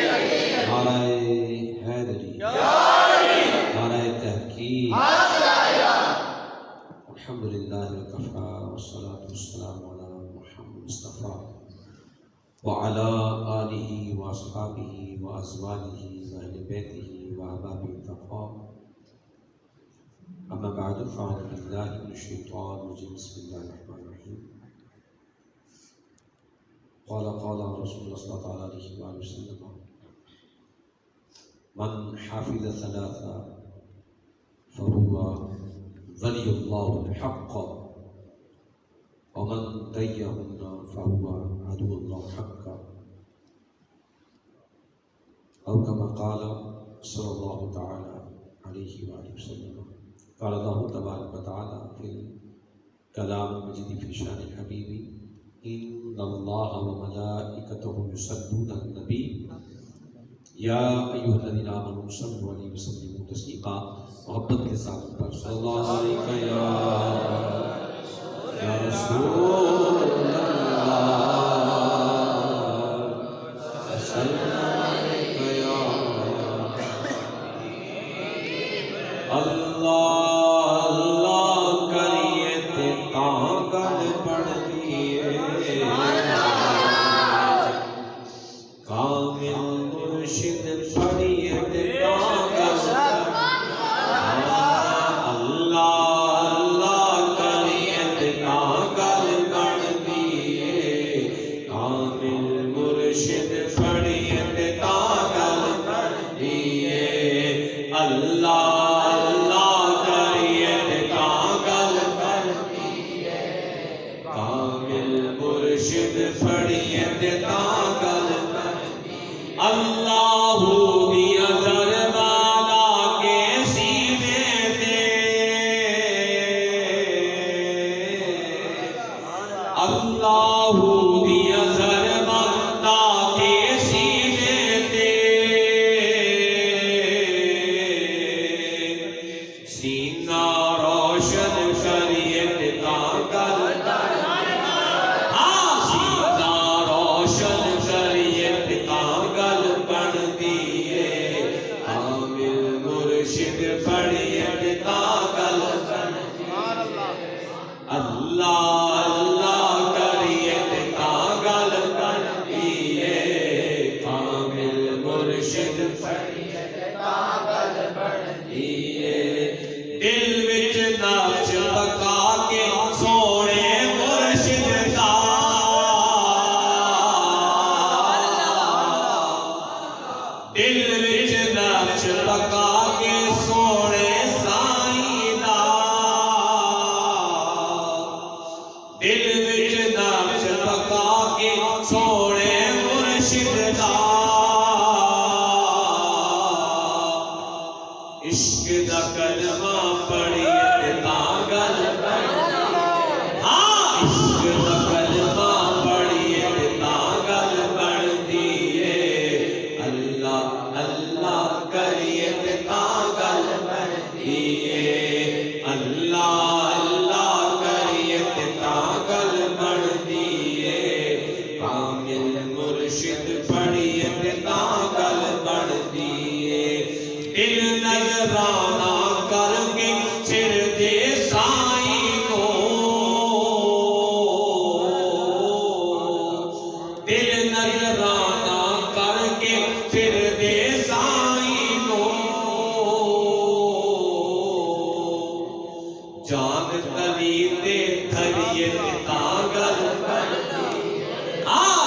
نعرہ حیدری، نعرہ تحقیق، الحمدللہ وکفی والصلاة والسلام علی محمد مصطفیٰ وعلی آلہ واصحابہ وازواجہ واہل بیتہ واحبابہ الطاہرین، اما بعد فاعوذ باللہ من الشیطان الرجیم، بسم اللہ الرحمن الرحیم۔ قال رسول اللہ صلی اللہ علیہ وآلہ وسلم: من حفظ ثلاثا فهو ولی اللہ الحق، ومن ضيعهن فهو عدو اللہ حقا، او كما قال صلی اللہ تعالی علیہ وآلہ وسلم۔ قال اللہ تبارک وتعالی فی الکلام المجید فی شان الحبیب: ان اللہ وملائکتہ یصلون علی النبی یا ایھا الذین آمنوا صلوا علیہ وسلموا تسلیما۔ محبت کے ساتھ پر صلی اللہ علیہ یا رسول اللہ، صلی علیہ یا اللہ اللہ کریے تے تاں گل بڑھدی ہے، کامل مرشد پڑھیے تے تاں گل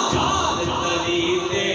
جان تلی تے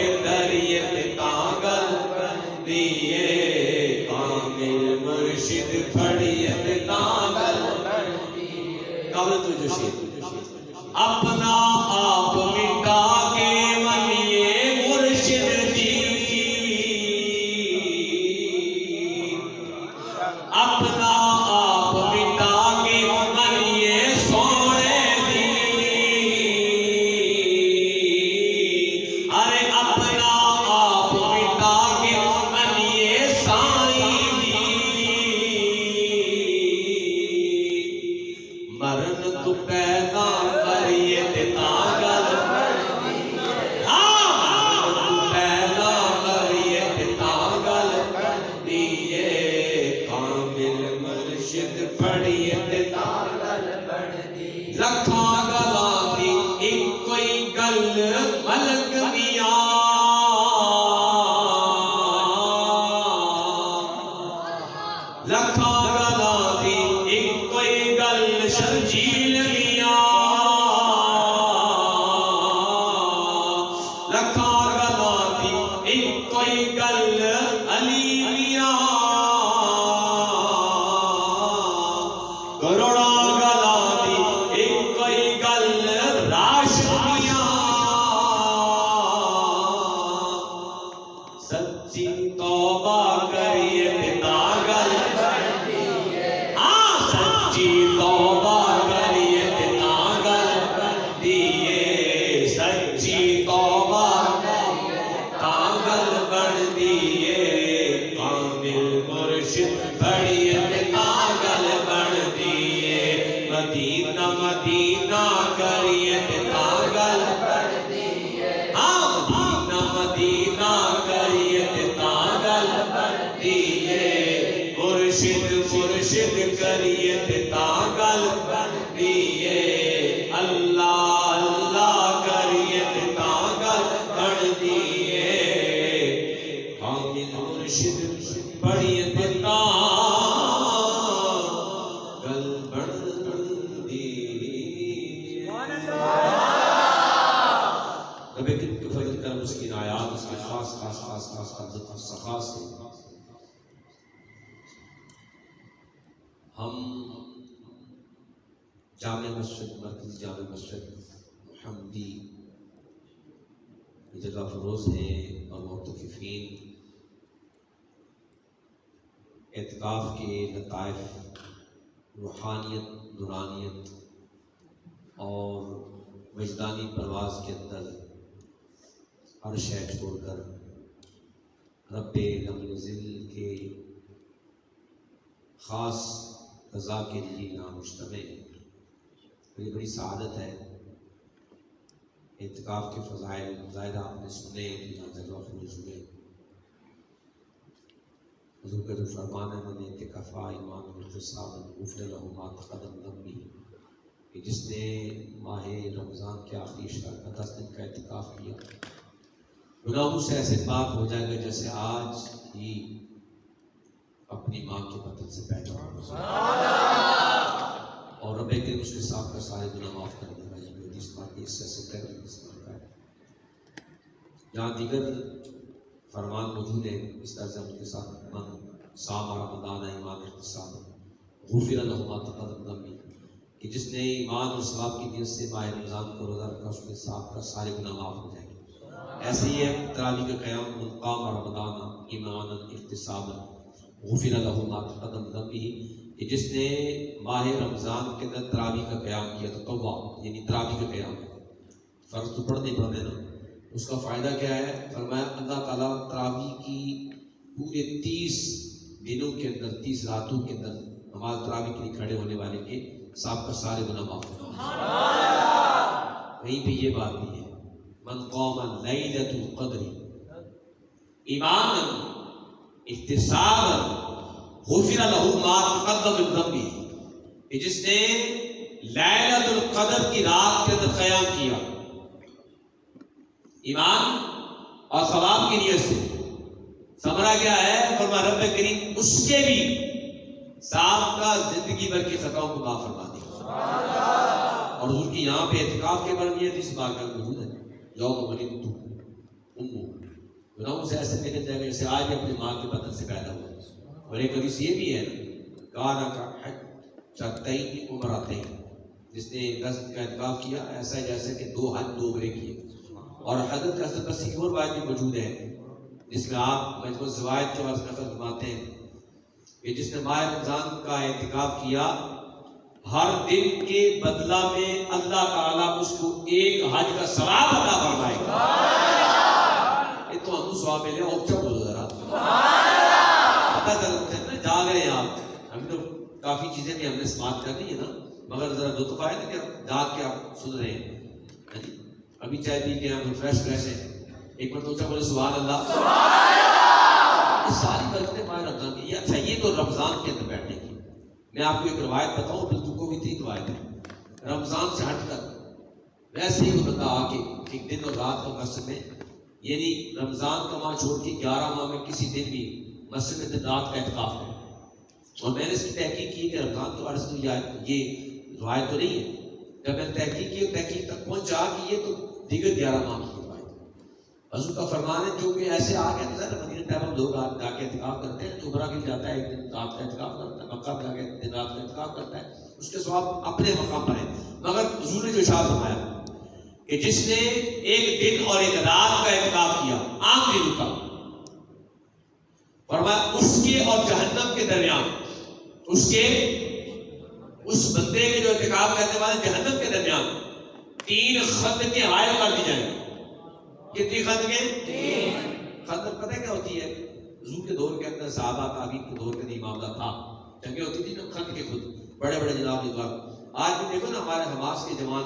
کوئی گل علی میاں کروڑا گلا دی ایک کوئی گل راشد میاں سچی توبہ کریے پتا گل ہاں سچی توبہ کریے پتا گل دیے سچی توبہ پاگل بن دیے کامل مرشد بڑھیے پاگل بن دیے مدینہ مدینہ کریے پاگل بن دیے ہاں مدینہ مدینہ کریے پاگل بن دیے مرشد مرشد کریے پاگل بن دیے اللہ اللہ کریے پاگل بن دیے کامل مرشد بڑھیے پتا گل بن دیے رب کریم کے فضل کرم اس کی عنایات اس کی خاص خاص خاص خاص خاص صفات سے ہم جامع مسجد مرکزی جامع مسجد محمدی جگہ فروز ہیں اور معتکفین اعتکاف کے لطائف روحانیت نورانیت اور وجدانی پرواز کے اندر ہر شے چھوڑ کر رب لم ذل کے خاص رضا کے لیے یہاں مجتمع یہ بڑی سعادت ہے۔ اعتکاف کے فضائل ظاہر آپ نے سنے یہاں جگہ فروز ہوئے حضور کا جو فرمان ہے من اعتکفا ایمان واحتسابا غفر لہ ما تقدم من ذنبہ کہ جس نے ماہ رمضان کے آخری اشراق کا 10 دن کا اعتکاف کیا گناہوں سے ایسے پاک ہو جائے گا جیسے آج ہی اپنی ماں کے بطن سے پیدا ہوا اور رب کریم اس کے ساتھ کا سارے گناہ معاف کر دے گا۔ یہ حدیث پاک کی اس سے پہلے حدیث پاک ہے جہاں دیگر فرمان موجود ہے اس طرح سے ان کے ساتھ من صام رمضان ایمان احتسابا غفر لہ ما تقدم من ذنبہ کہ جس نے ایمان اور ثواب کی نیت سے ماہ رمضان کو روزہ رکھا اس کے ساتھ کا سارے گناہ معاف ہو جائیں گے۔ ایسے ہی ہے تراویح کا قیام من قام رمضان ایمانا احتسابا غفر لہ ما تقدم من ذنبہ کہ جس نے ماہ رمضان کے اندر تراویح کا قیام کیا تو توبہ یعنی تراویح کا قیام ہے فرض تو پڑھنے پڑھنے نا اس کا فائدہ کیا ہے؟ فرمایا اللہ تعالیٰ تراویح کی پورے 30 دنوں کے اندر 30 راتوں کے اندر نماز تراویح کے لیے کھڑے ہونے والے کے ساتھ کا سارے گناہ معاف کرتا ہے۔ وہیں پہ یہ بات بھی ہے من قام لیلۃ القدر ایمانا احتسابا غفر لہ ما تقدم من ذنبہ کہ جس نے لیلۃ القدر کی رات کے اندر قیام کیا ایمان اور ثواب کی نیت سے ثمرہ کیا ہے؟ فرمایا رب کریم اس کے بھی سابقہ زندگی بھر کی خطاؤں کو معاف فرما دے اور حضور کی یہاں پہ اعتکاف کے بارے میں اس بات کا موجود ہے یوم ولدت امہ گناہوں سے ایسے نکل جائے گا جیسے آج بھی اپنی ماں کے بدن سے پیدا ہوا اور ایک حدیث یہ بھی ہے کانا کا حج شتین عمرتین جس نے 10 دن کا اعتکاف کیا ایسا جیسے کہ 2 حج 2 عمرے کیے اور حضرت حسن بصری کی اور بات بھی موجود ہے جس میں آپ مجموع زوائد کے بعد نقل فرماتے ہیں کہ جس نے ماہ رمضان کا اعتکاف کیا ہر دن کے بدلہ میں اللہ تعالیٰ اس کو 1 حج کا ثواب عطا فرمائے گا۔ یہ تو ہم ثواب ملے اور اچھا بولو ذرا پتہ چلتا ہے نا جا رہے ہیں آپ ہم تو کافی چیزیں بھی ہم نے سماعت کر لی ہے نا مگر ذرا لطف آئے نا کہ جا کے آپ سن رہے ہیں ابھی چائے پی کے ہم فریش ہیں ایک بار تو اچھا بولے سبحان اللہ یہ ساری برکتیں ماہ رمضان کی یہ اچھا یہ تو رمضان کے اندر بیٹھنے کی میں آپ کو ایک روایت بتاؤں بلکہ کو بھی 3 روایت ہے رمضان سے ہٹ کر ویسے ہی وہ بندہ آ کے ایک دن اور رات کو مسجد میں یعنی رمضان کا ماہ چھوڑ کے 11 ماہ میں کسی دن بھی مسجد میں دن رات کا اعتکاف ہے اور میں نے اس کی تحقیق کی کہ رمضان تو عرض یہ روایت تو نہیں ہے جب میں نے تحقیق کی تحقیق تک پہنچا کہ یہ تو دیگر 11 ماہ کی روایت حضور کا فرمان ہے جو بھی ایسے آ گئے نا مدینہ طیبہ میں لوگ جا کے اعتکاف کرتے ہیں، جو عمرہ کے لیے جاتا ہے ایک دن رات کا اعتکاف کرتا ہے، مکہ میں جا کے دن رات کا اعتکاف کرتا ہے، اس کے ثواب اپنے مقام پر ہے۔ مگر حضور نے جو ارشاد فرمایا کہ جس نے ایک دن اور ایک رات کا اعتکاف کیا عام دنوں کا، فرمایا اس کے اور جہنم کے درمیان، اس بندے کے جو اعتکاف کرنے والے جہنم کے درمیان 3 خندقیں حائل کر دی جائیں گی۔ کتنی خندقیں؟ خندق پتہ کیا ہوتی ہے؟ حضور کے دور کے اندر صحابہ تابعین کے دور کے اندر معاملہ تھا، جنگیں ہوتی تھی نا، خندقیں خود بڑے بڑے جناب جدوار۔ آج بھی دیکھو نا ہمارے حماس کے جوان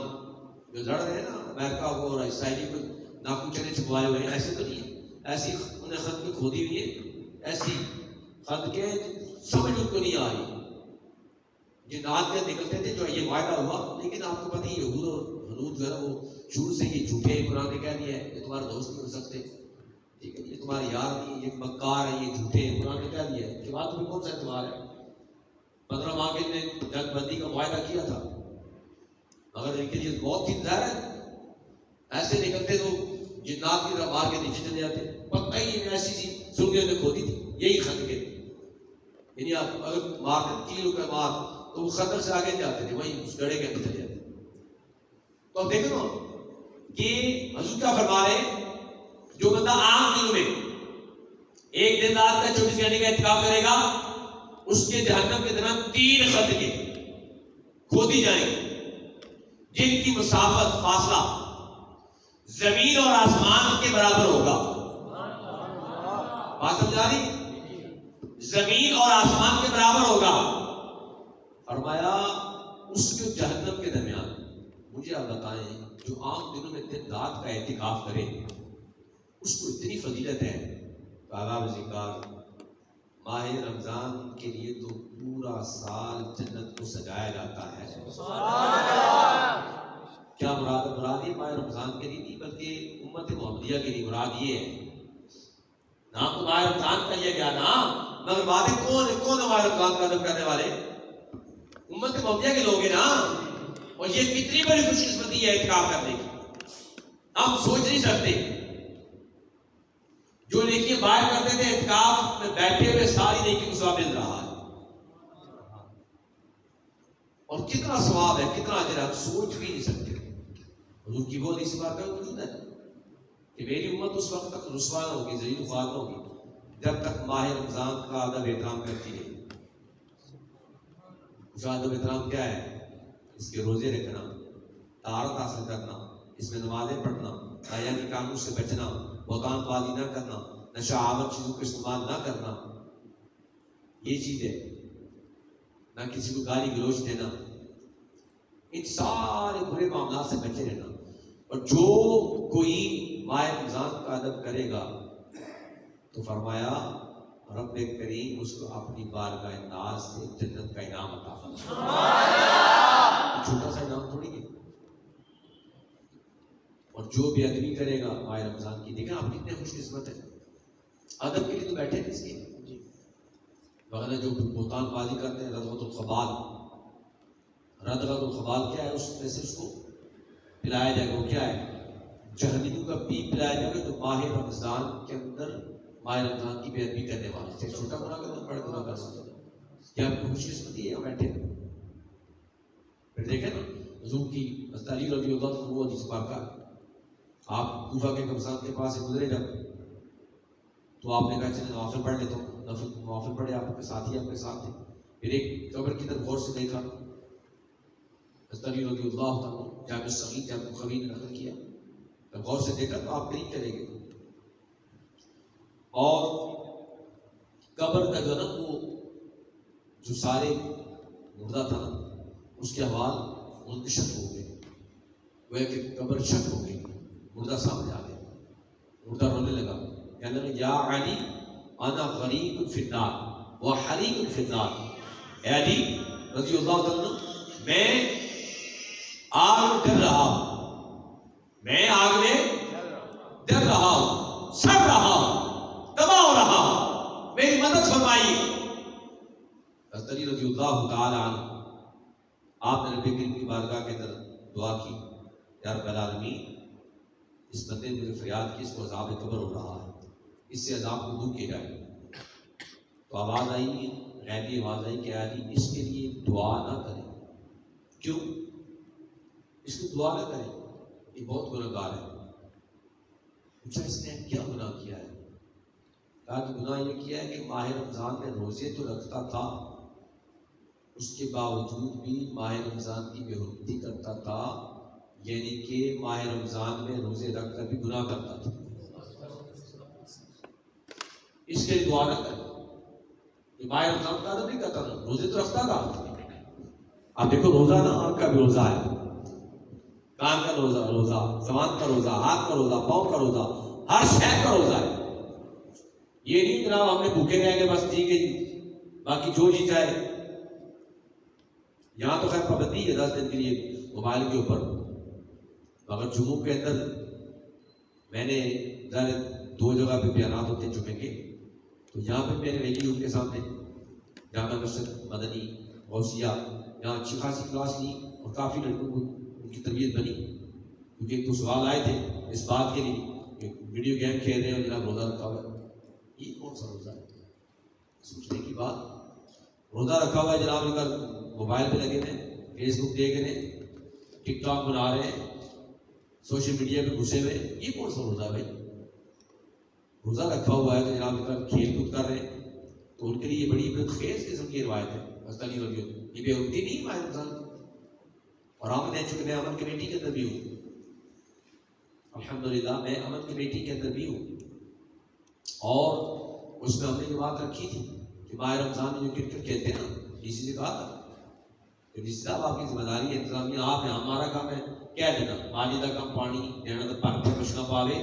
جو لڑ رہے ہیں نا امریکہ کو اور اسرائیلی کو، ناکو چنے چھپوائے ہوئے ہیں، ایسے تو نہیں ہے، ایسی انہیں خندقیں کھودی ہوئی ہیں، ایسی خندقیں سمجھ ان کو نہیں آ رہی۔ جنات میں نکلتے تھے جو یہ معاہدہ ہوا، لیکن آپ کو پتہ ہی یہود اور حنود جو ہے وہ شروع سے یہ جھوٹے ہیں، قرآن نے کہہ دیا ہے یہ تمہارے دوست نہیں ہو سکتے، ٹھیک ہے، یہ تمہارے یار نہیں، یہ مکار ہے، یہ جھوٹے ہیں، قرآن نے کہہ دیا ہے کہ بات تمہیں کون سا اعتبار ہے؟ 15 ماہ کے نے جنگ بندی کا معاہدہ کیا تھا، مگر ان کے لیے بہت ہی ظاہر ہے، ایسے نکلتے تو جنات کی طرح مار کے نیچے چلے جاتے، پتہ ہی نہیں ایسی سی سرگیوں نے کھودی تھی یہی خندقیں، یعنی آپ اگر مارتے تیر کا مار تو وہ خندق سے آگے جاتے تھے، وہیں اس گڑھے کے اندر چلے جاتے۔ تو اب دیکھو نا کہ حضور کیا فرما رہے ہیں، جو بندہ عام دنوں میں ایک دن رات کا 24 گھنٹے کا اعتکاف کرے گا، اس کے جہنم کے درمیان 3 خندقیں کھودی جائیں گی جن کی مسافت فاصلہ زمین اور آسمان کے برابر ہوگا۔ بات سمجھا رہی؟ زمین اور آسمان کے برابر ہوگا۔ فرمایا اس کے جہنم کے درمیان، مجھے آپ بتائیں جو عام دنوں میں دن رات کا اعتکاف کرے اس کو اتنی فضیلت ہے، آداب ذکر ماہ رمضان کے لیے تو پورا سال جنت کو سجایا جاتا ہے۔ کیا مراد یہ ماہ رمضان کے لیے نہیں بلکہ امت محمدیہ کے لیے مراد یہ ہے۔ نام تو ماہ رمضان کا لیا گیا نا، مگر بات ہے کون ہے ماہ رمضان کا ادب کرنے والے؟ امت محمدیہ کے لوگ ہیں نا، اور یہ کتنی بڑی خوش قسمتی ہے اعتکاف کرنے کی، ہم سوچ نہیں سکتے۔ جو نیکی باہر کرتے تھے اعتکاف میں بیٹھے ہوئے ساری نیکی کو ثواب مل رہا ہے، اور کتنا ثواب ہے، کتنا اجر ہے، ہم سوچ بھی نہیں سکتے۔ حضور کی وہ حدیث بات کا وجود ہے کہ میری امت اس وقت تک رسوا نہ ہوگی، ذلیل و خوار نہ ہوگی جب تک ماہ رمضان کا ادب احترام کرتی ہے۔ اس کا ادب احترام کیا ہے؟ اس کے روزے رکھنا، طہارت حاصل کرنا، اس میں نمازیں پڑھنا، ناجائز کاموں سے بچنا، بہتان بازی نہ کرنا، نشہ آور چیزوں کا استعمال نہ کرنا، یہ چیز ہے، نہ کسی کو گالی گلوچ دینا، ان سارے برے معاملات سے بچے رہنا۔ اور جو کوئی ماہ رمضان کا ادب کرے گا تو فرمایا رب کریم اس کو اپنی بارگاہ ناز سے جنت کا انعام عطا فرمائے۔ چھوٹا سا انعام تھوڑی ہے۔ اور جو بھی ادبی کرے گا ماہ رمضان کی، دیکھیں آپ کتنے خوش قسمت ہیں، ادب کے لیے تو بیٹھے تھے اس کے وغیرہ جو بہتان بازی کرتے ہیں، رضغۃ الخبال، رضغۃ الخبال کیا ہے؟ اس میں سے اس کو پلایا جائے گا، وہ کیا ہے؟ جہنمیوں کا پی پلایا جائے گا جو ماہ رمضان کے اندر ماہ رمضان کی بے ادبی کرنے والے تھے۔ چھوٹا گناہ کرنا، بڑا گناہ کرنا، کیا خوش قسمتی ہے بیٹھے۔ پھر دیکھیں نا حضور کی حضرت علی رضی اللہ عنہ وہ حدیث پاک کا، آپ کوفہ کے قبرستان کے پاس سے گزرے جب تو آپ نے کہا چلے نوافل پڑھ لیتا ہوں، نوافل پڑھے، آپ کے ساتھ ہی آپ کے ساتھ تھے۔ پھر ایک قبر کی طرف غور سے دیکھا، حضرت علی رضی اللہ عنہ جامع صغیر جامع بخاری نے نقل کیا، جب غور سے دیکھا تو آپ قریب چلے گئے، اور قبر کا جو نا وہ جو سارے مردہ تھا نا اس کے احوال منکشف ہو گئے، وہ کہ قبر شک ہو گئی، مردہ سامنے آ گیا، مردہ رونے لگا، کہنے لگا یا علی انا غریق فی النار و حریق فی النار، اے علی رضی اللہ عنہ میں آگ میں جل رہا ہوں، میں آگ میں جل رہا ہوں، سڑ رہا ہوں، تباہ ہو رہا ہوں، میری مدد فرمائیے۔ حضرت علی رضی اللہ تعالی عنہ آپ نے نبی کریم کی بارگاہ کے اندر دعا کی، یا رب العالمین اس بندے نے مجھے فریاد کی، اس کو عذاب قبر ہو رہا ہے، اس سے عذاب کو دور کیا جائے. تو آواز آئی، غیبی آواز آئی کہ علی اس کے لیے دعا نہ کریں. کیوں؟ اس کو دعا نہ کریں، یہ بہت گناہ گار ہے. پوچھا اس نے کیا گناہ کیا ہے؟ کہا کہ گناہ یہ کیا ہے کہ ماہ رمضان میں روزے تو رکھتا تھا، اس کے باوجود بھی ماہ رمضان کی بے حرمتی کرتا تھا، یعنی کہ ماہ رمضان میں روزے رکھ کر بھی گناہ کرتا تھا. اس کے لیے دعا نہ کریں. یہ ماہ رمضان کا نہیں کرتا تھا، روزے تو رکھتا تھا. آپ دیکھو روزہ نا آنکھ کا بھی روزہ ہے، کان کا روزہ، زبان کا روزہ، ہاتھ کا روزہ، پاؤں کا روزہ، ہر شے کا روزہ ہے. یہ نہیں جناب ہم نے بھوکے رہ کے بس ٹھیک ہے جی باقی جو جی جائے. یہاں تو خیر پابندی ہے 10 دن کے لیے موبائل کے اوپر، مگر جمعوں کے اندر میں نے ظاہر 2 جگہ پہ بیانات ہوتے ہیں جمعے کے، تو یہاں پہ میں نے ویڈیو کے سامنے جامع مسجد مدنی غوثیہ یہاں اچھی خاصی کلاس لی اور کافی لڑکوں کو ان کی تربیت بنی، کیونکہ ایک تو سوال آئے تھے اس بات کے لیے کہ ویڈیو گیم کھیل رہے ہیں اور جناب روزہ رکھا ہوا ہے. یہ کون سا روزہ ہے؟ سوچنے کی بات. روزہ رکھا ہوا ہے جناب ان کا موبائل پہ لگے ہوئے، فیس بک دیکھ رہے ہیں، ٹک ٹاک بنا رہے ہیں، سوشل میڈیا پہ گھسے ہوئے. یہ کون سا روزہ ہے بھائی؟ روزہ رکھا ہوا ہے تو جناب ان کا کھیل کود کر رہے ہیں، تو ان کے لیے یہ بڑی عبرت خیز قسم کی روایت ہے. یہ بے حرمتی نہیں ماہ رمضان کی. اور ہم نے چونکہ میں امن کمیٹی کے اندر بھی ہوں، الحمدللہ میں امن کمیٹی کے اندر بھی ہوں، اور اس میں ہم نے یہ بات رکھی تھی کہ ماہ رمضان میں جو کرکٹ کھیلتے ہیں نا، ڈی سی سے کہا تھا کہ ڈی سی صاحب آپ کی ذمہ داری ہے، انتظامیہ آپ ہیں، ہمارا کام ہے کہہ دینا مالی کا کم پانی دینا تو پن پہ کچھ نہ پاوے،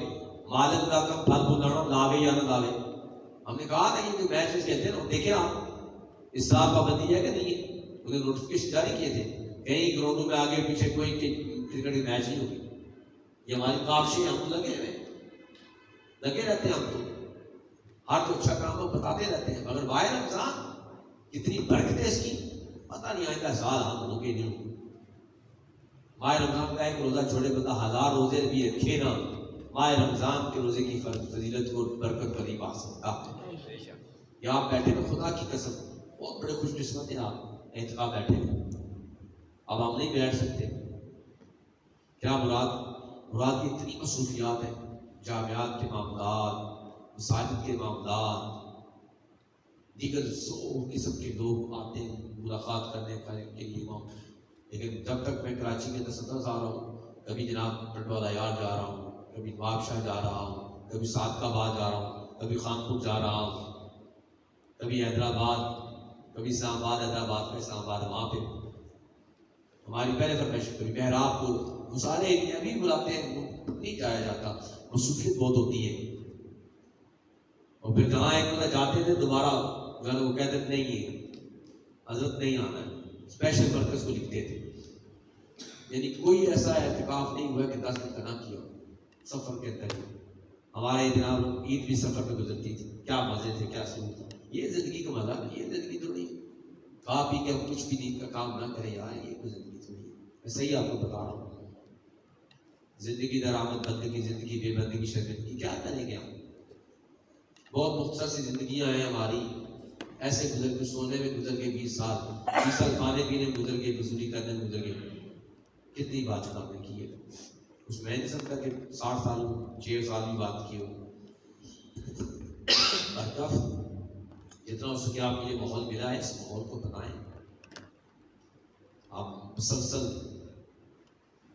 مالک کا کم پھل بلانا لاوے یا نہ لاوے. ہم نے کہا تھا یہ جو میچ کھیلتے ہیں نا دیکھیں آپ اس سال پابندی ہے کہ نہیں ہے. انہیں نوٹیفکیشن جاری کیے تھے کئی گراؤنڈوں میں آگے پیچھے کوئی کرکٹ کی میچ نہیں ہوگی. یہ ہماری کاوشیں ہم تو لگے رہتے ہیں، ہم تو ہر جو اچھا کام ہم بتاتے رہتے ہیں. مگر ماہ رمضان کتنی برکت ہے اس کی پتہ نہیں آئندہ سال ہم ہوں گے نہیں ہوں. ماہ رمضان کا ایک روزہ چھوڑے بندہ 1000 روزے بھی رکھے نا، ماہ رمضان کے روزے کی فضیلت کو برکت کو نہیں پا سکتا. یہاں آپ بیٹھے میں خدا کی قسم بہت بڑے خوش نصیبت ہیں آپ اعتکاف بیٹھے ہیں. اب ہم نہیں بیٹھ سکتے. کیا مراد کی اتنی مصروفیات ہیں، جامعات کے معاملات، مساجد کے معاملات، دیگر سو قسم کے لوگ آتے ہیں ملاقات کرنے کے لیے وہاں. لیکن جب تک میں کراچی کے اندر 17 سال رہا ہوں، کبھی جناب ٹٹوالہ یار جا رہا ہوں، کبھی نواب شاہ جا رہا ہوں، کبھی صادق آباد جا رہا ہوں، کبھی خانپور جا رہا ہوں، کبھی حیدرآباد، کبھی اسلام آباد، حیدرآباد کا اسلام آباد، وہاں پہ ہماری پہلے فرمائش کبھی محراب کو وہ سارے ایریا بھی بلاتے ہیں، نہیں جایا جاتا، مصروفیت بہت ہوتی ہے. اور پھر جہاں ایک بندہ جاتے تھے دوبارہ وہ کہتے تھے نہیں ہے حضرت نہیں آنا ہے، اسپیشل ورکرز کو لکھتے تھے. یعنی کوئی ایسا اعتکاف نہیں ہوا کہ 10 دن کا نہ کیا سفر کے اندر. ہمارے جناب عید بھی سفر میں گزرتی تھی، کیا مزے تھے، کیا سکون تھا. یہ زندگی کا مزہ نہیں، یہ زندگی تھوڑی کھا پی کے کچھ بھی دین کا کام نہ کرے یار، یہ کوئی زندگی تھوڑی ہے. میں صحیح آپ کو بتا رہا ہوں. زندگی درآمد بندگی، زندگی بے بندگی شرمندگی کیا کریں گے ہم؟ بہت مختصر سی زندگیاں ہیں ہماری، ایسے گزر کے سونے میں گزر کے 20 سال کھانے پینے میں گزر کے، مزدوری کرنے میں گزر گئے. کتنی بات ہم نے کی ہے اس میں نہیں سکتا کہ 60 سال 6 سال بھی بات کی ہو. برکف جتنا ہو سکے آپ کے لیے ماحول ملا ہے اس ماحول کو بنائیں. آپ مسلسل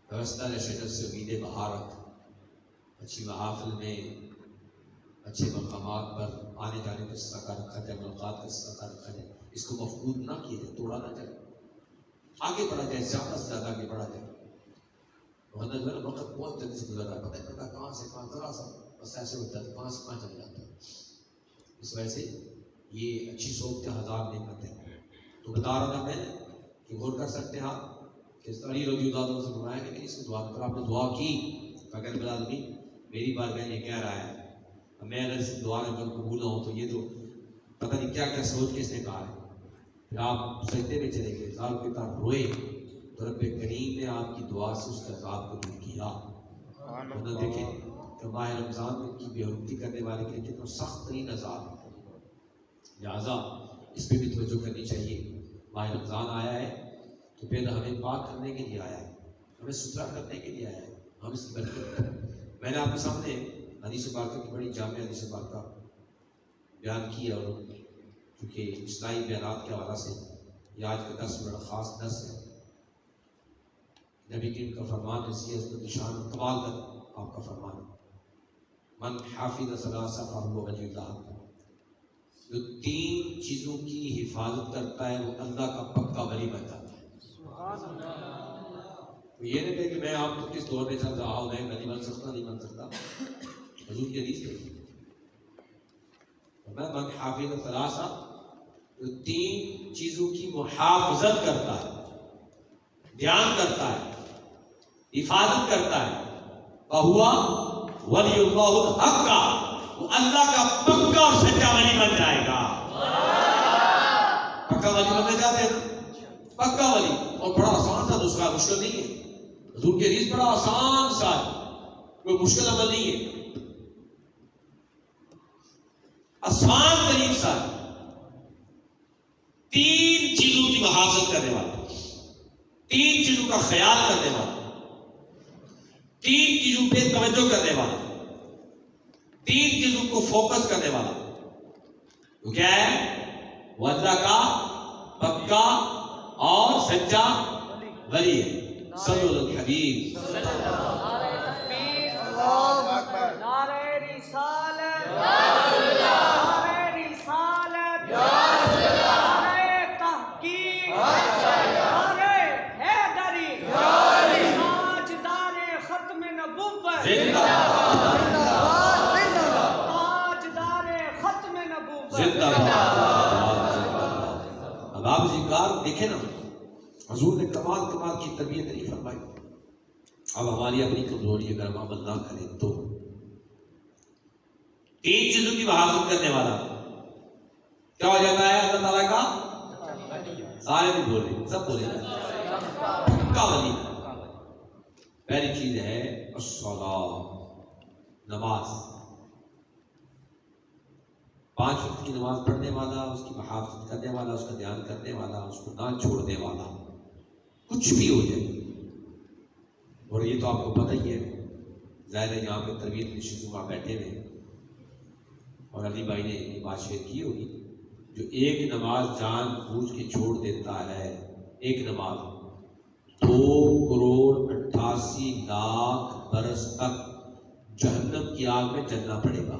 ویوستھا شجر سے امید بہار رکھ، اچھی محافل میں اچھے مقامات پر آنے جانے کا سلسلہ رکھا جائے، ملاقات کا سلسلہ رکھا جائے. اس کو مفقود نہ کیے جائے، توڑا نہ جائے، آگے بڑھا جائے، زیادہ سے زیادہ آگے بڑھا جائے. وقت بہت جلدی سے گزر رہا ہے، پتہ نہیں پتا کہاں سے کہاں ذرا سا بس ایسے ہوتا ہے کہاں سے کہاں چل جاتا ہے. اس وجہ سے یہ اچھی سوچ 1000 نعمت ہے. تو بتا رہا تھا میں کہ غور کر سکتے ہیں آپ کہ علی رضی اللہ عنہ سے فرمایا کہ اس کی دعا کر. آپ نے دعا کی اگر بلا دیں میری بات میں یہ کہہ رہا ہے، میں اگر اس دعا میں قبول نہ ہو تو یہ تو پتہ نہیں کیا کیا سوچ کے اس نے کہا ہے. پھر آپ سجدے میں چلے گئے، زار کے طرف روئے تو رب کریم نے آپ کی دعا سے اس کے عذاب کو دور کیا. ورنہ دیکھیں کہ ماہ رمضان میں کی بے حرمتی کرنے والے کے لیے کتنا سخت ترین عذاب ہے. لہٰذا اس پہ بھی توجہ کرنی چاہیے. ماہ رمضان آیا ہے تو پھر ہمیں پاک کرنے کے لیے آیا ہے, ہمیں ستھرا کرنے کے لیے آیا ہے. ہم اس کی برکت کریں. میں نے آپ کے سامنے حدیث پاک کی بڑی جامع حدیث پاک بیان کی, اور کیونکہ اصلاحی بیانات کے حوالے سے یہ آج کا درس بڑا خاص درس ہے. نبی کریم کا فرمان ایسی ہے, اس کو نشان کمال کر آپ کا فرمان ہے, من حافظ ثلاثہ فہو ولی اللہ, جو 3 چیزوں کی حفاظت کرتا ہے وہ اللہ کا پکا ولی بن جاتا ہے. یہ نہیں کہ میں آپ کو کس دور میں چل رہا ہوں, میں ولی بن سکتا نہیں بن سکتا. حضور کی حدیث ہے من حافظ ثلاثہ, جو 3 چیزوں کی محافظت کرتا ہے, دھیان کرتا ہے, حفاظت کرتا ہے, فَهُوَ وَلِيُّ اللَّهُ الْحَقَّ, وہ اللہ کا پکا اور سچا ولی بن جائے گا. پکا ولی بننا چاہتے ہیں, پکا ولی. اور بڑا آسان سا دوسرا, مشکل نہیں ہے. حضور کی حدیث بڑا آسان سا ہے, کوئی مشکل عمل نہیں ہے, آسان ترین سا ہے. 3 چیزوں کی محافظت کرنے والا, 3 چیزوں کا خیال کرنے والا, 3 چیزوں پہ توجہ کرنے والا, 3 چیزوں کو فوکس کرنے والا. وہ کیا ہے؟ وہ اللہ کا پکا اور سچا ولی ہے. صلی اللہ علیہ حبیب. اب آپ ذکر دیکھیں نا, حضور نے کمال کی تربیت نہیں فرمائی. اب ہماری اپنی کمزوری اگر ہم عمل نہ کریں تو 3 چیزوں کی محافظت کرنے والا کیا ہو جاتا ہے اللہ تعالیٰ کا؟ سارے بھی بولے, سب بولے پکا ولی. پہلی چیز ہے الصلاۃ, نماز. 5 وقت کی نماز پڑھنے والا, اس کی محافظت کرنے والا, اس کا دھیان کرنے والا, اس کو نہ چھوڑنے والا, کچھ بھی ہو جائے. اور یہ تو آپ کو پتہ ہی ہے, ظاہر ہے یہاں پہ تربیت نشستوں میں بیٹھے ہوئے اور علی بھائی نے یہ بات شیئر کی ہوگی, جو ایک نماز جان بوجھ کے چھوڑ دیتا ہے, ایک نماز 2,88,00,000 برس تک جہنم کی آگ میں جلنا پڑے گا.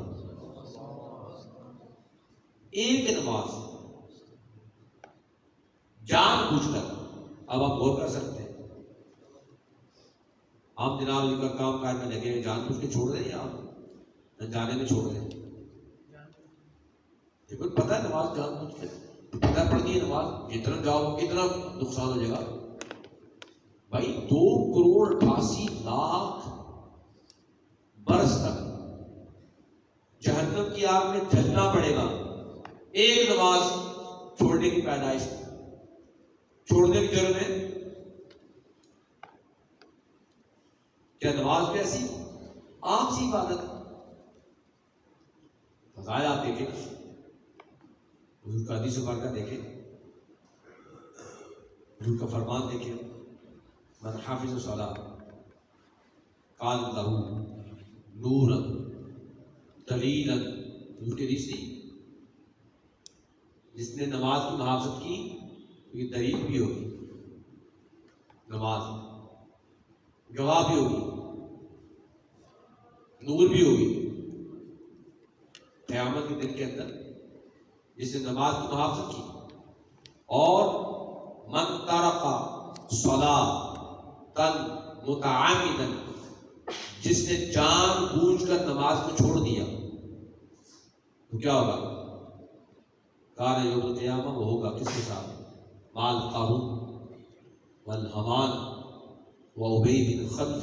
ایک نماز جان بوجھ کر. اب آپ غور کر سکتے ہیں, آپ جناب جی کا کام کاج میں لگے جان بوجھ کے چھوڑ رہے ہیں, آپ جانے میں چھوڑ رہے ہیں. دیکھو پتہ ہے نماز جان بوجھ کے پتہ پڑتی ہے, نماز جتنا جاؤ کتنا نقصان ہو جائے گا بھائی. 2,88,00,000 برس تک جہنم کی آگ میں جلنا پڑے گا. ایک نماز چھوڑنے کی پیدائش, چھوڑنے کی جرم ہے. کیا نماز بھی ایسی عام سی عبادت ہے؟ فضائل آپ دیکھیں, حضور کا حدیث مبارکہ دیکھیں, حضور کا فرمان دیکھیں, من حافظ الصلاۃ قال لہ نورا دلیلا. حضور کی حدیث نہیں, جس نے نماز کی محافظت کی تو یہ دلیل بھی ہوگی, نماز گواہ بھی ہوگی, نور بھی ہوگی. قیامت کے دن کے اندر جس نے نماز کی محافظت کی, اور من ترک صلاۃ متعمدا, جس نے جان بوجھ کر نماز کو چھوڑ دیا تو کیا ہوگا؟ کان یوم القیامہ, وہ ہوگا کس کے ساتھ؟ مال قارون والحمان وابی بن خلف.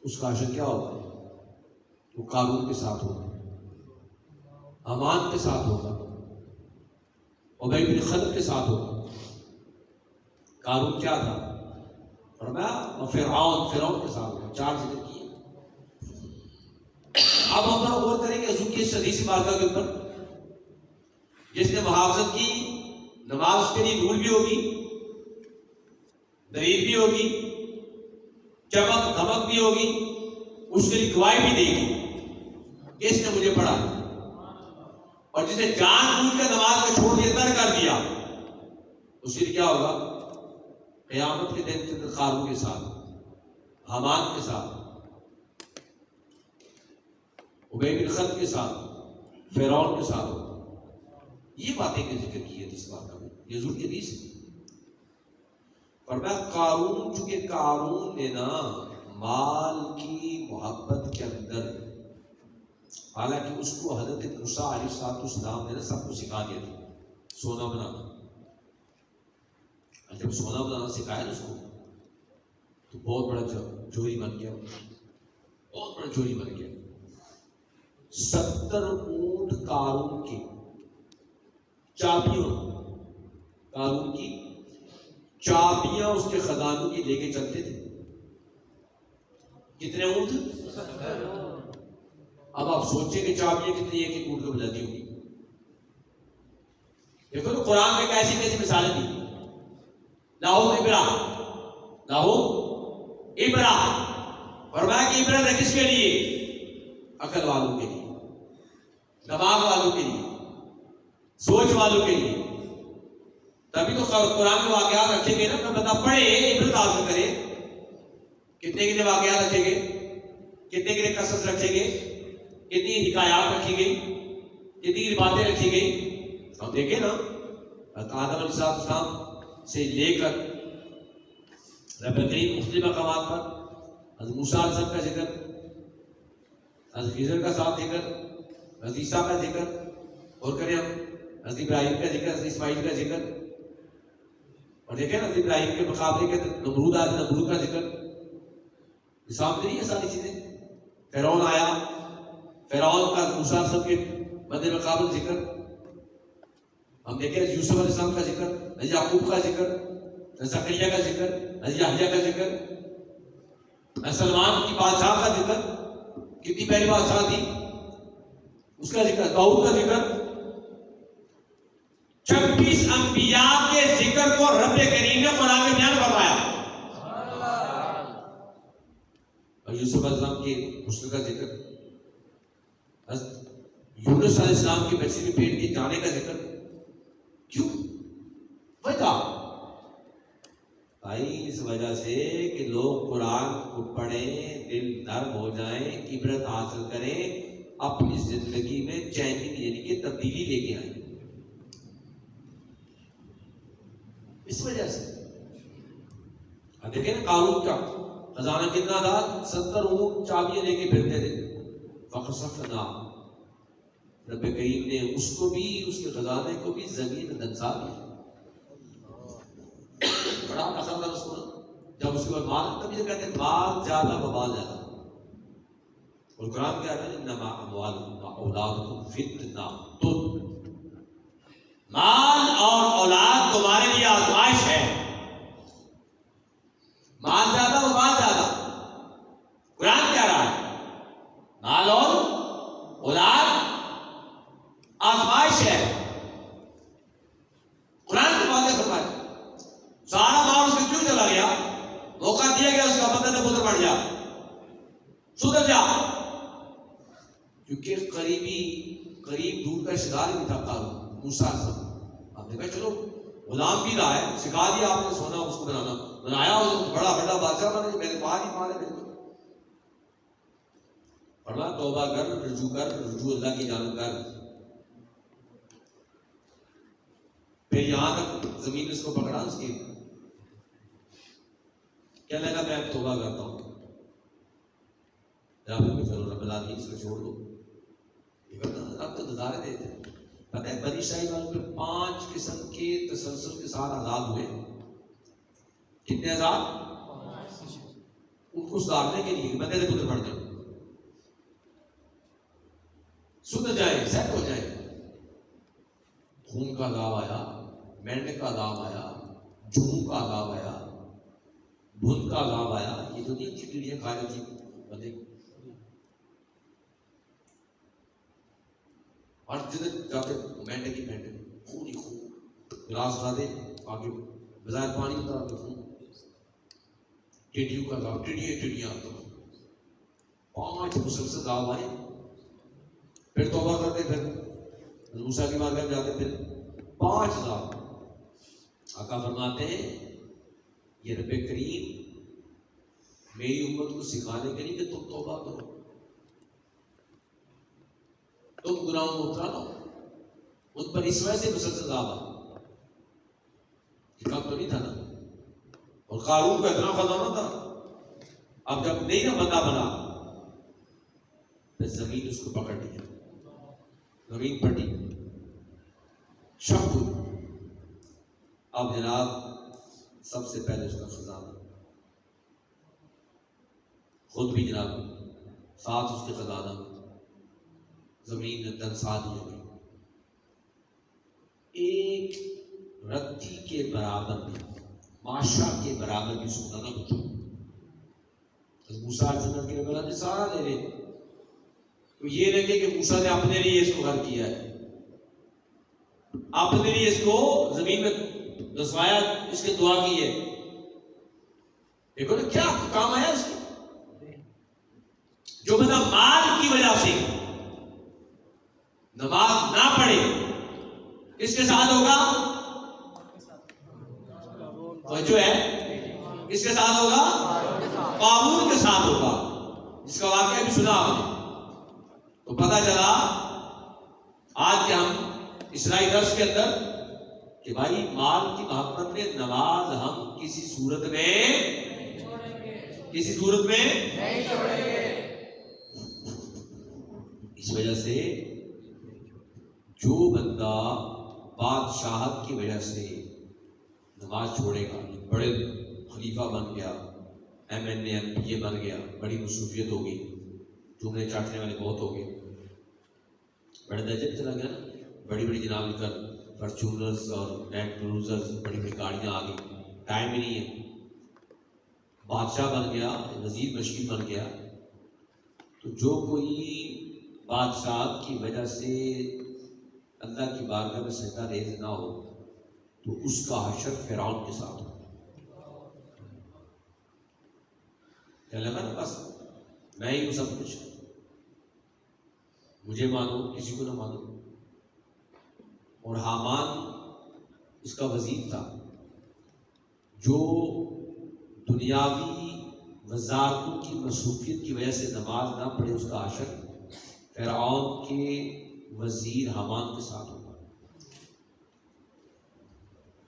اس کا حشر کیا ہوگا؟ وہ قارون کے ساتھ ہوگا, حمان کے ساتھ ہوگا, ابی بن خلف کے ساتھ ہوگا. قارون کیا تھا؟ فرمایا فرعون کے ساتھ ہوا، 4 ذکر کیے۔ اب ہم ذرا غور کریں کہ حضور کی اس حدیث مبارکہ کے اوپر، جس نے محافظت کی نماز کے لیے دھول بھی ہوگی، دلیل بھی ہوگی، چمک دھمک بھی ہوگی، اس کے لیے گواہی بھی دے گی کہ اس نے مجھے پڑھا، اور جسے جان بوجھ کر نماز کو چھوڑ دیا، ترک کر دیا، اس کے لیے کیا ہوگا؟ قیامت کے دن قارون کے ساتھ، حامان کے ساتھ، ابی بن خلف کے ساتھ، فرعون کے ساتھ ہوگا۔ یہ باتیں کا ذکر کی ہے اس بات میں، یہ حضور کی حدیث ہے۔ فرمایا قارون، چونکہ قارون نے نا مال کی محبت کے اندر، حالانکہ اس کو حضرت موسیٰ علیہ السلام نے سب کو سکھا دیا تھا سونا بنانا۔ جب سونا بنانا سکھایا نا اس کو، تو بہت بڑا چوری بن گیا، بہت بڑا چوری بن گیا۔ 70 اونٹ قارون کے چابیوں، قارون کی چابیاں اس کے خزانوں کی لے کے چلتے تھے۔ کتنے اونٹ؟ اب آپ سوچیں کہ چابیاں کتنی ایک ایک اونٹ کو بجاتی ہوگی۔ دیکھو تو قرآن میں کیسی کیسی مثالیں دی۔ لاہو ابرا، فرمایا کہ عبرت ہے کس کے لیے؟ عقل والوں کے لیے، دماغ والوں کے لیے، سوچ والوں کے لیے۔ تبھی تو قرآن میں واقعات رکھے گئے نا، بندہ پڑھے عبرت حاصل کرے۔ کتنے کتنے واقعات رکھے گئے، کتنے کتنے قصص رکھے گئے، کتنی حکایات رکھی گئی، کتنی باتیں رکھی گئی۔ ہم دیکھیں نا، آدم علیہ السلام سے لے کر رب کریم مختلف مقامات پر حضرت موسیٰ علیہ السلام کا ذکر، حضرت خضر کا ساتھ ذکر، حضرت عیسیٰ کا ذکر، اور کریں ہم حضرت ابراہیم کا ذکر، حضرت اسماعیل کا ذکر، اور دیکھیں نا حضرت ابراہیم کے مقابلے کے نمرود آیا، نمرود کا ذکر، سامنے نہیں ہے ساری چیزیں۔ فرعون آیا، فرعون کا موسیٰ علیہ السلام کے مد مقابل ذکر، ہم دیکھیں یوسف علیہ السلام کا ذکر، حضرت یعقوب کا ذکر، حضرت زکریا کا ذکر، حضرت یحییٰ کا ذکر، حضرت سلمان کی بادشاہ کا ذکر، کتنی پہلی بادشاہ تھی اس کا ذکر، داؤد کا ذکر۔ 26 انبیاء کے ذکر کو رب کریم نے قرآن میں بیان فرمایا، اور یوسف علیہ السلام کے حسن کا ذکر، یونس علیہ السلام کے بچے کے پیٹ کے جانے کا ذکر۔ کیوں؟ وجہ بھائی اس وجہ سے کہ لوگ قرآن کو پڑھیں، دل نرم ہو جائیں، عبرت حاصل کریں، اپنی زندگی میں چینج یعنی کہ تبدیلی لے کے آئیں۔ اس وجہ سے دیکھیں نا قارون کا خزانہ کتنا تھا؟ 70 اونٹ چابیاں لے کے پھرتے تھے۔ فخسفنا، رب کریم نے اس کو بھی، اس کے خزانے کو بھی زمین میں دھنسا دیا۔ بڑا اثر تھا اس کو، جب اس کے بعد مال، تبھی تو کہتے ہیں مال زیادہ وبال زیادہ۔ اور قرآن کیا ہے؟ انما اموالکم واولادکم فتنہ، مال اور اولاد تمہارے لیے آزمائش ہے۔ مال زیادہ وبال زیادہ، قرآن کہہ رہا ہے مال اور اولاد آزمائش ہے۔ قرآن کی باتیں فرمائے، سارا مال اس کو کیوں چلا گیا؟ موقع دیا گیا اس کا، بندہ نے پتر بڑھ جا، سدھر جا، کیونکہ قریب دور کا رشتہ دار بھی تھا قارون، موسیٰ علیہ السلام۔ آپ نے کہا چلو غلام بھی رہا ہے، سکھا دیا آپ نے سونا اس کو بنانا، بنایا بڑا بڑا بادشاہ بنے، میرے پاس ہی مال ہے بالکل۔ پڑھا توبہ کر، رجوع اللہ کی جانب کر۔ پھر یہاں تک زمین اس کو پکڑا، اس کی کیا لگا میں اب توبہ کرتا ہوں، چلو رب العالمین اس کو چھوڑ دو۔ اب تو نظارے دیتے ہیں، پتہ ہے بنی اسرائیل والوں پہ 5 قسم کے تسلسل کے ساتھ آزاد ہوئے۔ کتنے آزاد؟ ان کو سدھارنے کے لیے بندے سے پتر پڑ جائیں، سدھر جائے، سیٹ ہو جائے۔ خون کا عذاب آیا، مینڈے کا عذاب آیا، جھوم کا عذاب آیا، دھند کا عذاب آیا. یہ تو نہیں ٹیڑیاں کھا رہی تھی بندے کو. ہر جگہ جاتے مینڈے کی مینڈے خون ہی خون, گلاس کھا دے آگے بظاہر پانی ہوتا آگے خون. ٹیڈیوں کا عذاب, ٹیڈیاں 5 مسلسل عذاب آئے. پھر توبہ کرتے, پھر موسیٰ کی بارگاہ میں جاتے, پھر 5 عذاب. آقا فرماتے ہیں یہ رب کریم میری امت کو سکھانے کے لیے کہ تم توبہ کرو, تم گناہوں میں اترا لو. ان پر اس وجہ سے مسلسل عذاب آ, یہ کام تو نہیں تھا نا. اور قارون کو اتنا خزانہ تھا, اب جب نہیں نا بندہ بنا, پھر زمین اس کو پکڑ لیا, زمین پھٹی, شک ہوئی. اب جناب سب سے پہلے اس کا خزانہ, خود بھی جناب ساتھ اس کے خزانہ, زمین میں دنسا دی ہوئی. ایک رتی کے برابر بھی, معاشرہ کے برابر بھی سونا نہ بچو. موسیٰ علیہ السلام کے اللہ نے سارا دے رہے, تو یہ نہیں کہ موسیٰ نے اپنے لیے اس کو گھر کیا ہے, اپنے لیے اس کو زمین میں دسوایا, اس کے دعا کی ہے. دیکھو نا کیا کام آیا اس کے. جو بندہ مال کی وجہ سے نماز نہ پڑھے کس کے ساتھ ہوگا, جو ہے کس کے ساتھ ہوگا, قارون کے ساتھ ہوگا, جس کا واقعہ بھی سنا ہم نے. تو پتہ چلا آج کے ہم اسرائی درس کے اندر کہ بھائی مال کی محبت میں نماز ہم کسی صورت میں نہیں چھوڑیں گے. اس وجہ سے جو بندہ بادشاہت کی وجہ سے نماز چھوڑے گا, بڑے خلیفہ بن گیا, MNA MPA بن گیا, بڑی مصروفیت ہو گئی, چومنے چاٹنے والے بہت ہو گئے, بڑے درجے پہ چلا گیا نا, بڑی بڑی جناب کر فارچونرز اور لینڈ کروزرز, بڑی بڑی گاڑیاں آ گئی, ٹائم ہی نہیں ہے. بادشاہ بن گیا, وزیر مشیر بن گیا. تو جو کوئی بادشاہت کی وجہ سے اللہ کی بارگاہ میں سجدہ ریز نہ ہو تو اس کا حشر فرعون کے ساتھ ہو. کیا لگا نا, بس میں ہی ہوں سب کچھ, مجھے مانو کسی کو نہ مانو. اور حامان اس کا وزیر تھا جو دنیاوی وزارتوں کی مصروفیت کی وجہ سے نماز نہ پڑھے, اس کا حشر فرعون کے وزیر حامان کے ساتھ ہوگا.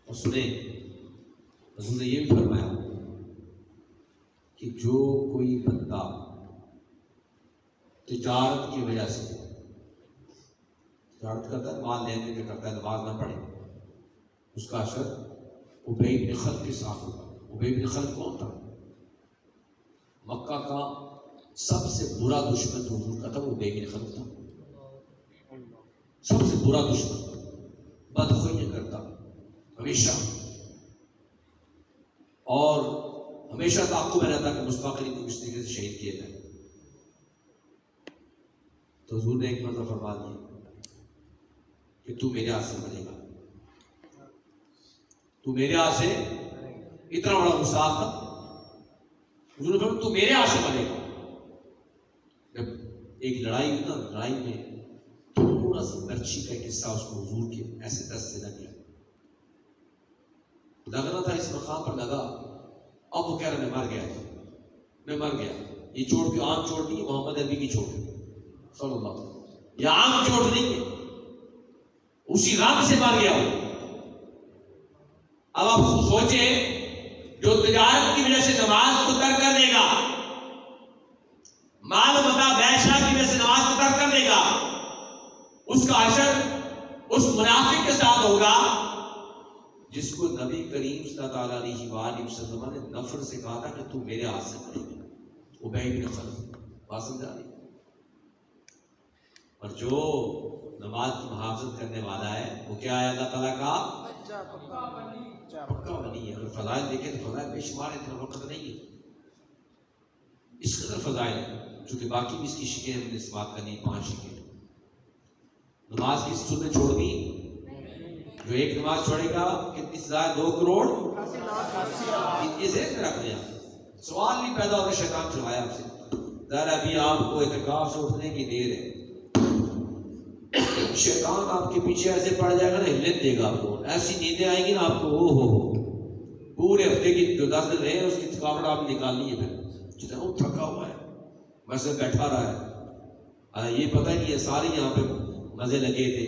اور سنیں حضور نے یہ بھی فرمایا کہ جو کوئی بندہ تجارت کی وجہ سے, تجارت کرتا ہے, مال لینے کے کرتا ہے, نماز نہ پڑھے, اس کا حشر ابی بن خلف کے ساتھ ہوگا. ابی بن خلف کون تھا؟ مکہ کا سب سے برا دشمن جو حضور کا تھا وہ ابی بن خلف تھا. سب سے برا دشمن, بدخوئی کرتا ہمیشہ, اور ہمیشہ تعاقب میں رہتا کہ مستقل کو کس طریقے سے شہید کیا جائے. تو حضور نے ایک مرتبہ فرما دیا کہ تو میرے ہاتھ سے مرے گا, تو میرے ہاتھ سے, اتنا بڑا گستاخ تھا. حضور نے فرمایا تو میرے ہاتھ سے مرے گا. جب ایک لڑائی ہوئی نا, لڑائی میں تھوڑا سا مرچی کا قصہ اس کو حضور کے ایسے دست سے لگ گیا, لگنا تھا اس مقام پر لگا. اب وہ کہہ رہا میں مر گیا, میں مر گیا. یہ چوٹ بھی عام چوٹ نہیں, محمد عربی کی چوٹ صلی اللہ علیہ وسلم, یہ عام چوٹ نہیں ہے, اسی غم سے مر گیا ہو. اب آپ سوچیں جو تجارت کی وجہ سے نماز کو ترک کر دے گا, مال متا بیشا کی وجہ سے نماز کو ترک کر دے گا, اس کا حشر اس منافق کے ساتھ ہوگا جس کو نبی کریم صلی اللہ علیہ وآلہ وسلم نے نفر سے کہا تھا کہ تو میرے ہاتھ سے مرے گا. ابی بن خلف, بات سمجھا رہی. اور جو نماز کی محافظت کرنے والا ہے وہ کیا ہے, اللہ تعالیٰ کا پکا ولی ہے. اگر فضائل دیکھیں تو فضائل بے شمار ہے, اتنا وقت نہیں ہے. اس قدر فضائل ہے چونکہ باقی بھی اس کی شکیں ہم نے اس بات کرنی 5 شکیں. نماز کی سنت چھوڑ دی, جو ایک نماز چھوڑے گا کتنی سزا ہے؟ 2 کروڑ. یہ ذہن میں رکھ لیا. سوال بھی پیدا ہوگا, شیطان چھڑایا آپ سے, ذرا ابھی آپ کو اعتکاف سے اٹھنے کی دیر ہے. شیطان آپ کے پیچھے ایسے پڑ جائے گا نا, ہلت دے گا آپ کو, ایسی نیندیں آئیں گی نا آپ کو, ہو پورے ہفتے کی جو 10 دن رہے ہیں اس کی تھکاوٹ آپ نے نکالنی ہے. پھر جتنا وہ تھکا ہوا ہے بس بیٹھا رہا ہے, یہ پتہ نہیں ہے سارے یہاں پہ مزے لگے تھے,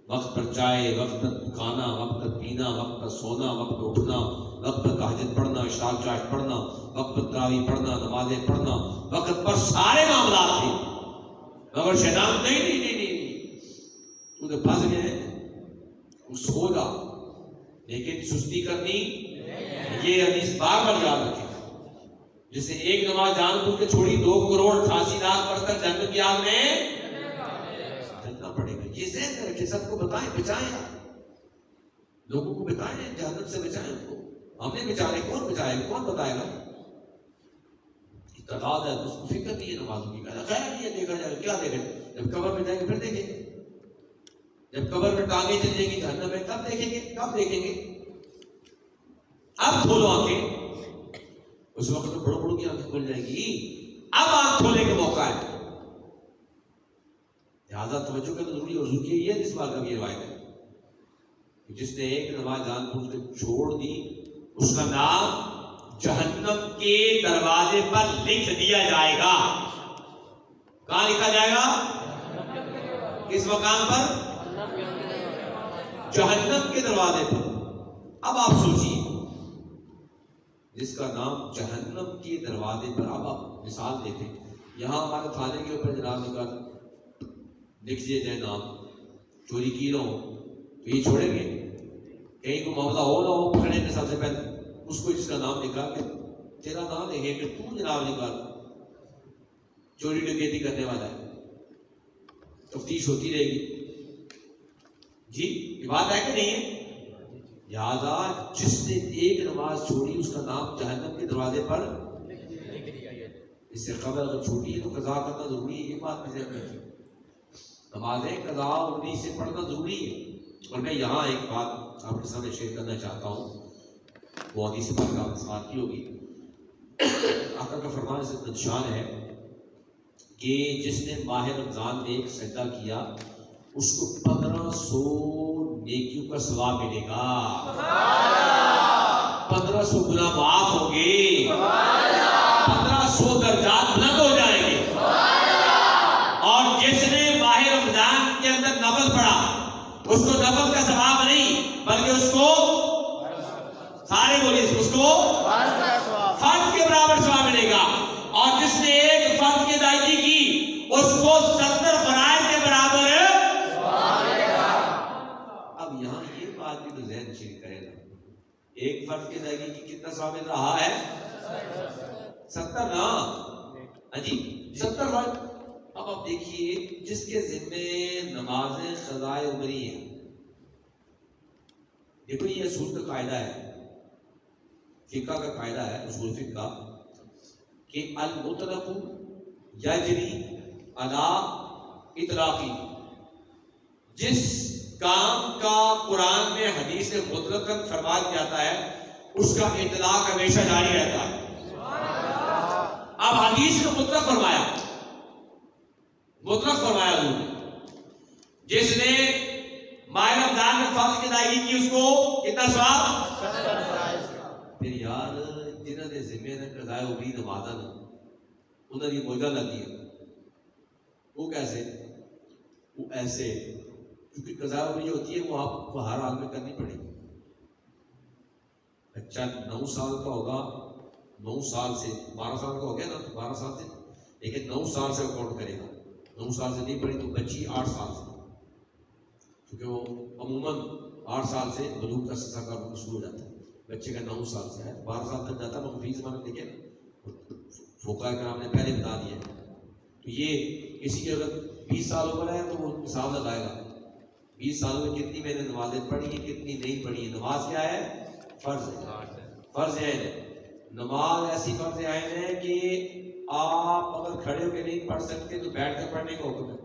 وقت پر چائے, وقت پر کھانا, وقت پر پینا, وقت پر سونا, وقت پر اٹھنا, وقت پر تہجد پڑھنا, اشراق چاشت پڑھنا, وقت پر تراویح پڑھنا, نمازیں پڑھنا, وقت پر سارے معاملات تھے. مگر شیطان نہیں, تو تو پھنس گئے, سو جا, لیکن سستی کرنی. یہ حدیث بار بار یاد رکھے, جس نے ایک نماز جان بوجھ کے چھوڑی 2 کروڑ 88 لاکھ برس تک جنت کی آگ میں چلنا پڑے گا. یہ ذہن میں رکھے, سب کو بتائیں, بچائیں, لوگوں کو بتائیں, جہنم سے بچائیں ان کو. ہم نے بچانے, کون بچائے گا, کون بتائے گا؟ تعداد ہے اس کو فکر نہیں ہے نمازوں کی. خیر یہ دیکھا جائے گا, کیا دیکھیں, جب قبر میں جائیں گے پھر دیکھیں گے. جب قبر میں ٹانگیں چل جائیں گی جہنم میں تب دیکھیں گے. کب دیکھیں گے؟ اب کھولو آنکھیں. اس وقت تو بڑوں بڑوں کی آنکھیں کھل جائیں گی, اب آنکھ کھولنے کا موقع ہے. لہٰذا توجہ کرنا ضروری ہے. حضور کی یہ اس بار کا بھی روایت ہے کہ جس نے ایک نماز جان بوجھ کے چھوڑ دی, اس کا نام جہنم کے دروازے پر لکھ دیا جائے گا. کہاں لکھا جائے گا؟ کس مقام پر؟ جہنم کے دروازے پر. اب آپ سوچیے, جس کا نام جہنم کے دروازے پر, اب آپ مثال دیتے, یہاں ہمارے تھانے کے اوپر جناب کا لکھ دیے جائے نام, چوری کی نہ ہو تو یہ چھوڑیں گے؟ کہیں کو معاملہ ہو نہ ہو, پکڑیں گے سب سے پہلے اس کو, جس کا نام نکال کے تیرا نام لکھیں کہ تو جناب نکال چوری ڈکیتی کرنے والا ہے. تفتیش ہوتی رہے گی. جی یہ بات ہے کہ نہیں ہے؟ لہٰذا جس نے ایک نماز چھوڑی اس کا نام جہنم کے دروازے پر. اس سے قبل اگر چھوٹی ہے تو قضا کرنا ضروری ہے. یہ بات بھی ذہن میں رکھیں, نمازیں قضا اور انیس سے پڑھنا ضروری ہے. اور میں یہاں ایک بات آپ کے سامنے شیئر کرنا چاہتا ہوں, وہ حدیث پاک کا آپ نے سماعت کی ہوگی. آقا کا فرمان سے نشان ہے کہ جس نے ماہ رمضان میں ایک سجدہ کیا اس کو 1500 نیکیوں کا ثواب ملے گا. 1500 گناہ معاف ہوں گے, 1500 درجات بلند ہو جائیں گے. اور جس نے ماہ رمضان کے اندر نفل پڑھا اس کو نفل کا ثواب نہیں بلکہ اس کو سارے بولیے, اس کو فرض کے برابر ثواب ملے گا. اور جس نے ایک فرض کی ادائیگی کی اس کو 70 فرائض کے برابر. اب یہاں یہ بات بھی تو ذہن نشین کرے گا, ایک فرض کی ادائیگی کی کتنا ثواب مل رہا ہے؟ 70 نا. ہاں جی 70 فرض. اب آپ دیکھیے, جس کے ذمے نمازیں قضائے عمری ہیں, دیکھو یہ اصول کا قاعدہ ہے, فقہ کا قاعدہ ہے, اصول فقہ کہ المطلق یجری علی اطلاقی. جس کام کا قرآن میں حدیث مطلقاً فرما جاتا ہے اس کا اطلاق ہمیشہ جاری رہتا ہے. اب حدیث نے مطلق فرمایا حضور نے, جس نے ماہ رمضان میں فرض کی ادائیگی کی اس کو کتنا ثواب؟ پھر یار جنہوں نے ذمہ نے قضائے عمری نمازا نا انہوں نے موجہ لگ دیا. وہ کیسے؟ وہ ایسے کیونکہ قضائے عمری جو ہوتی ہے وہ آپ کو ہر حال میں کرنی پڑے گی. بچہ 9 سال کا ہوگا, 9 سال سے 12 سال کا ہو گیا نا, 12 سال سے, لیکن 9 سال سے اکاؤنٹ کرے گا. 9 سال سے نہیں پڑھی تو بچی 8 سال سے, کیونکہ وہ عموماً 8 سال سے بلوغ کا سزا کا شروع ہو جاتا ہے. بچے کا 9 سال سے ہے, 12 سال تک جاتا ہے. مخفی زمانہ دیکھیں فقہاء کرام نے پہلے بتا دیا. تو یہ کسی کی اگر 20 سال عمر ہے تو وہ حساب لگائے گا 20 سالوں میں کتنی میں نے نمازیں پڑھی ہیں, کتنی نہیں پڑھی ہیں. نماز کیا ہے؟ فرض عین ہے. نماز ایسی فرض عین ہے کہ آپ اگر کھڑے ہو کے نہیں پڑھ سکتے تو بیٹھ کر پڑھنے کا حکم ہے.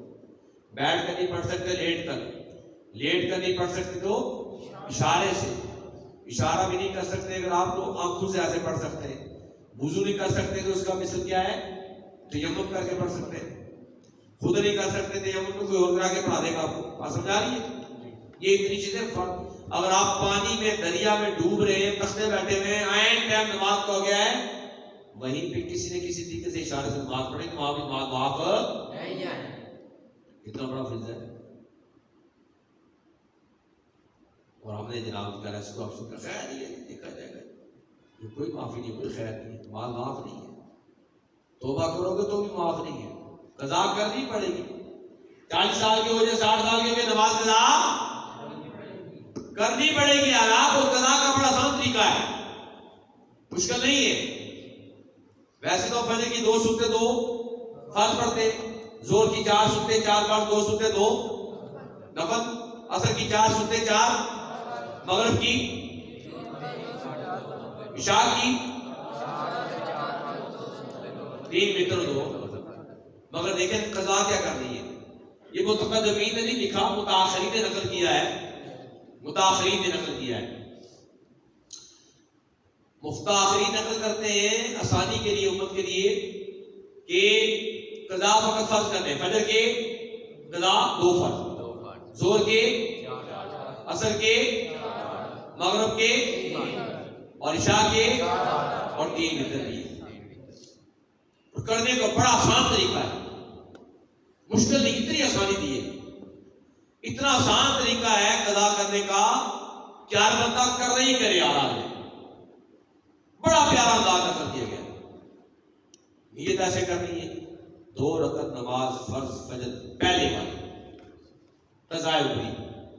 بیٹھ کر نہیں پڑھ سکتے لیٹ کر نہیں پڑھ سکتے تو اشارے سے. اشارہ بھی نہیں کر سکتے اگر آپ تو آنکھوں سے ایسے پڑھ سکتے ہیں. وضو نہیں کر سکتے تو اس کا مثل کیا ہے؟ تیمم کر کے پڑھ سکتے ہیں. خود نہیں کر سکتے تیمم تو کوئی اور کرا کے پڑھا دے گا آپ کو. بات سمجھا رہی ہے؟ یہ اتنی چیزیں. اگر آپ پانی میں دریا میں ڈوب رہے ہیں, تختے بیٹھے ہوئے ہیں, عین ٹائم نماز کو ہو گیا ہے, وہیں پہ کسی نے کسی طریقے سے اشارے سے نماز پڑھے تو وہاں بھی نماز معاف نہیں ہے. کتنا بڑا فرض ہے. اور ہم نے جناب کا رسول آپ سے خیر نہیں ہے, دیکھا جائے گا کوئی معافی نہیں, کوئی خیر نہیں, مال معاف نہیں ہے. توبہ کرو گے تو بھی معاف نہیں ہے, قضا کرنی پڑے گی. 40 سال کے ہو جائے 60 سال کے ہو جائے نماز قضا کرنی پڑے گی. آپ اور قضا کا بڑا آسان طریقہ ہے, مشکل نہیں ہے. ویسے تو فجر کی 2 سنتے 2 فرض پڑھتے, زور کی 4 سنتے 4 فرض, 2 سنتے 2 نفل, عصر کی 4 سنتے 4, مغرب کی, عشاء کی 3 وتر 2. مگر دیکھیں قضا کیا کر رہی ہے. یہ متقدمین نے نہیں لکھا, متاخرین نے نقل کیا ہے. مفتاخرین نقل کرتے ہیں آسانی کے لیے, امت کے لیے, کہ قضا فقط فرض کرنے. فجر کے قضا 2 فرض, زور کے, عصر کے, مغرب کے اور عشاء کے اور 3 وتر بھی. کرنے کا بڑا آسان طریقہ ہے, مشکل نہیں. اتنی آسانی دی ہے, اتنا آسان طریقہ ہے قضا کرنے کا کہ ہر بندہ کر رہی کرے. آرام میں بڑا پیارا انداز کر دیا گیا. نیت ایسے کرنی ہے, 2 رکعت نماز فرض فجر پہلے والی, قضاء اوپری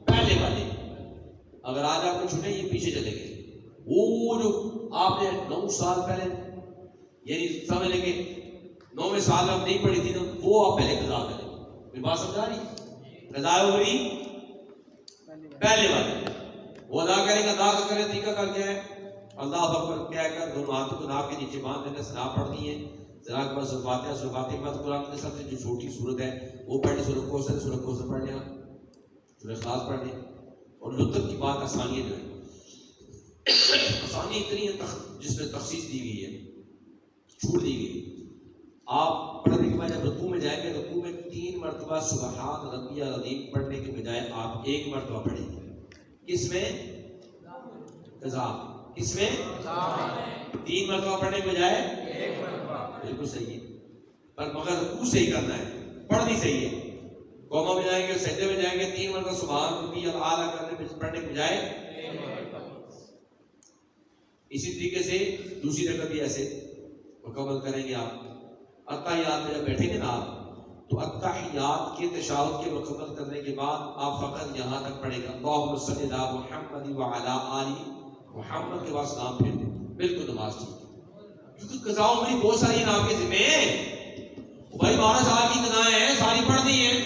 پہلے والی. اگر آج آپ کو چھوٹے یہ پیچھے چلے گئے, وہ جو آپ نے 9 سال پہلے, یعنی سمجھ لیں کہ 9ویں سال میں نہیں پڑھی تھی نا, وہ آپ پہلے قضا کریں. میری بات سمجھا رہی؟ قضاء اوپری پہلے والی وہ ادا کریں گے. ادا کریں طریقہ کر کے ہے اللہ اکبر کہہ کر دونوں ہاتھوں کو ناک کے نیچے باندھ دینا, ثنا پڑھنی ہے. ذرا کے بعد سورۃ فاتحہ, سورۃ فاتحہ کے بعد قرآن کی سب سے جو چھوٹی سورت ہے وہ پڑھنی, سورۃ کوثر پڑھ لیا, سورۃ اخلاص پڑھ لیا. اور لطف کی بات آسانی جو ہے, آسانی اتنی ہے جس میں تخصیص دی گئی ہے, چھوٹ دی گئی. آپ پڑھنے کے بعد جب رکوع میں جائیں گے, رکوع میں 3 مرتبہ سبحان ربی العظیم پڑھنے کے بجائے آپ 1 مرتبہ پڑھیں گے. کس میں؟ قضا. کس میں؟ 3 مرتبہ پڑھنے کے بجائے 1 مرتبہ. بالکل صحیح ہے, پر مگر رکوع صحیح کرنا ہے, پڑھنی صحیح ہے. قوما میں جائیں گے, سجدے میں جائیں گے, 3 مرتبہ سبحان ربی الاعلیٰ پڑھنے کے بجائے 1 مرتبہ. اسی طریقے سے دوسری رکعت بھی ایسے مکمل کریں گے. آپ اتحیات میں جب بیٹھیں گے نا آپ, تو اتحیات کے تشہد کے مکمل کرنے کے بعد آپ فقط یہاں تک پڑھیں گے اللہم صلی علی محمد وعلی آل محمد کے بعد سلام پھیر دیں. بالکل نماز ٹھیک ہے. کیونکہ قضاؤں میں بہت ساری ہیں آپ کے ذمہ, بھائی 12 سال کی قضائیں ہیں, ساری پڑھ دی ہیں.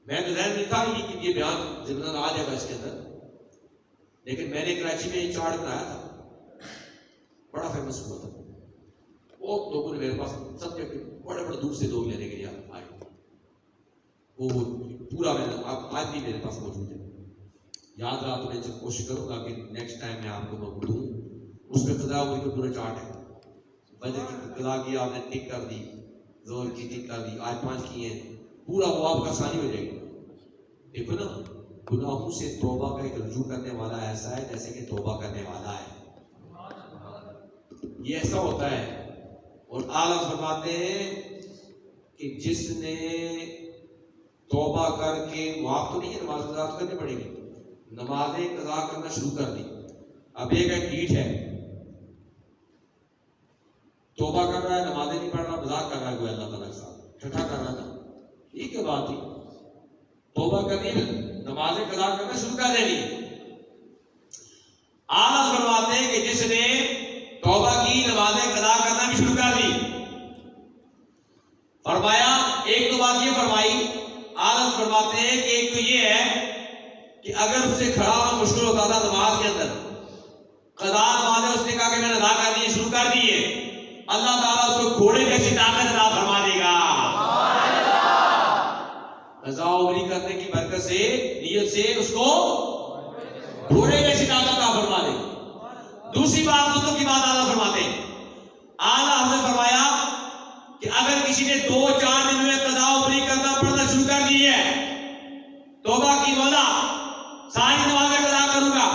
میں تو ذہن میں تھا کہ یہ بیان ضمن آ جائے گا اس کے اندر, لیکن میں نے کراچی میں یہ چارٹ بنایا تھا, بڑا فیمس ہوا تھا. وہ لوگوں نے میرے پاس سب بڑے بڑے دور سے لوگ لینے کے لیے آئے. وہ پورا میں آج بھی میرے پاس موجود ہے. یاد رہا تو میں کوشش کروں گا کہ نیکسٹ ٹائم میں آپ کو دوں. اس میں قضا ہوئی کا پورا چارٹ ہے. فجر کی قضا کی آپ نے ٹک کر دی, ظہر کی ٹک کر دی, آج 5 کی ہیں, پورا وہ آپ کا آسانی ہو جائے گی. دیکھو نا, گناہوں سے توبہ کا ایک رجوع کرنے والا ایسا ہے جیسے کہ توبہ کرنے والا ہے. یہ ایسا ہوتا ہے. اور اعلیٰ فرماتے ہیں کہ جس نے توبہ کر کے, معاف تو نہیں ہے, نماز قضا کرنی پڑے گی, نمازیں قضا کرنا شروع کر دی. اب ایک ڈیٹ ہے, توبہ کر رہا ہے, نمازیں نہیں پڑھ رہا, مذاق کر رہا ہے کوئی اللہ تعالیٰ کے ساتھ, ٹھٹھا کر رہا تھا. یہ کیا بات تھی؟ توبہ کرنی ہے, نمازیں قضا کرنا شروع کر دینی. اعلیٰ فرماتے ہیں کہ جس نے توبہ کی, نمازیں قضا کرنا بھی شروع کر دی. فرمایا ایک تو بات یہ فرمائی, اعلیٰ فرماتے ہیں کہ ایک تو یہ ہے کہ اگر اسے کھڑا ہونا مشکل ہوتا تھا نماز کے اندر، قضا نماز ہے، اس نے کہا کہ میں نے ادا کر دی، شروع کر دیے، اللہ تعالیٰ اس کو گھوڑے جیسی طاقت عطا فرما دے گا. قضا عمری کرنے کی برکت سے، نیت سے اس کو گھوڑے جیسی طاقت عطا فرما دے گا. دوسری بات کی بات اعلیٰ فرماتے ہیں، اعلیٰ حضرت فرمایا کہ اگر کسی نے 2-4 دن میں قضا عمری کرنا پڑھنا شروع کر دی ہے، توبہ کی مولا ساری نمازیں قضا کروں گا،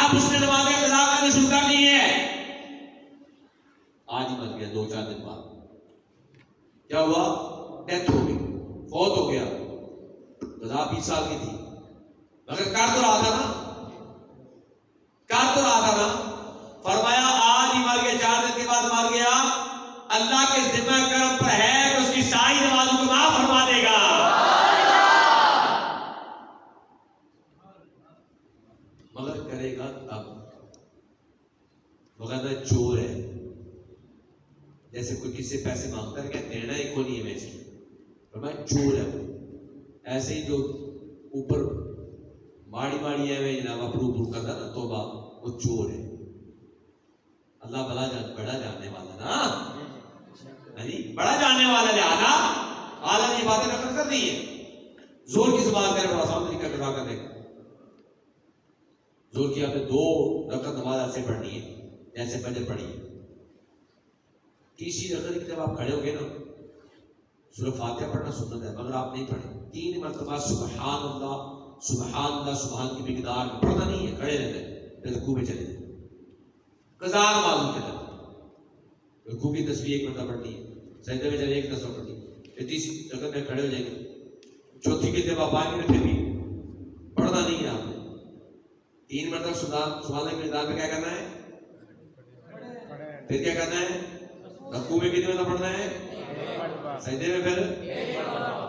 اب اس نے نمازیں قضا کرنے شروع کر دی ہے، آج ہی مر گیا 2-4 دن بعد، کیا ہوا؟ ڈیتھ ہو گئی، فوت ہو گیا. قضا 20 سال کی تھی مگر کر تو رہا تھا نا. فرمایا آج ہی مر گیا، 4 دن کے بعد مر گیا، اللہ کے ذمہ کرم پر ہے کہ اس کی ساری نمازوں کو معاف فرما دے گا. مگر کرے گا تب. مگر چور ہے، جیسے کوئی کسی سے پیسے مانگتا ہے کہ دینا ہی کو نہیں ہے ویسے، فرمایا چور ہے وہ. ایسے ہی جو اوپر ماڑی ہے جناب اپروو کرتا نا توبہ، وہ چور ہے. اللہ بڑا جاننے والا نا، بڑا جاننے والا. لہٰذا اعلیٰ نے یہ باتیں نقل کر دی ہے. زور کی زبان کرے بڑا آسان طریقہ کروا کر دیکھ. زور کی آپ نے 2 رکعت نماز ایسے پڑھنی ہے جیسے فجر پڑھی ہے. تیسری رکعت کی جب آپ کھڑے ہو گے نا، سورہ فاتحہ پڑھنا سنت ہے مگر آپ نہیں پڑھیں. 3 مرتبہ سبحان اللہ سبحان اللہ سبحان کی مقدار پڑھنا نہیں ہے، کھڑے رہنا ہے، پھر رکوع میں چلے جائیں. قضا نمازوں کے اندر رکوع کی تسبیح 1 مرتبہ پڑھنی ہے، سجدے میں چلے 1 تسبیح پڑھنی ہے، پھر تیسری رکعت میں کھڑے ہو جائیں گے. چوتھی کی جب آپ آئیں گے پھر بھی پڑھنا نہیں ہے آپ نے. 3 مرتبہ سبحان اللہ کی مقدار میں کیا کرنا ہے، پھر کیا کرنا ہے، رکوع میں کتنی مرتبہ پڑھنا ہے، سجدے میں پھر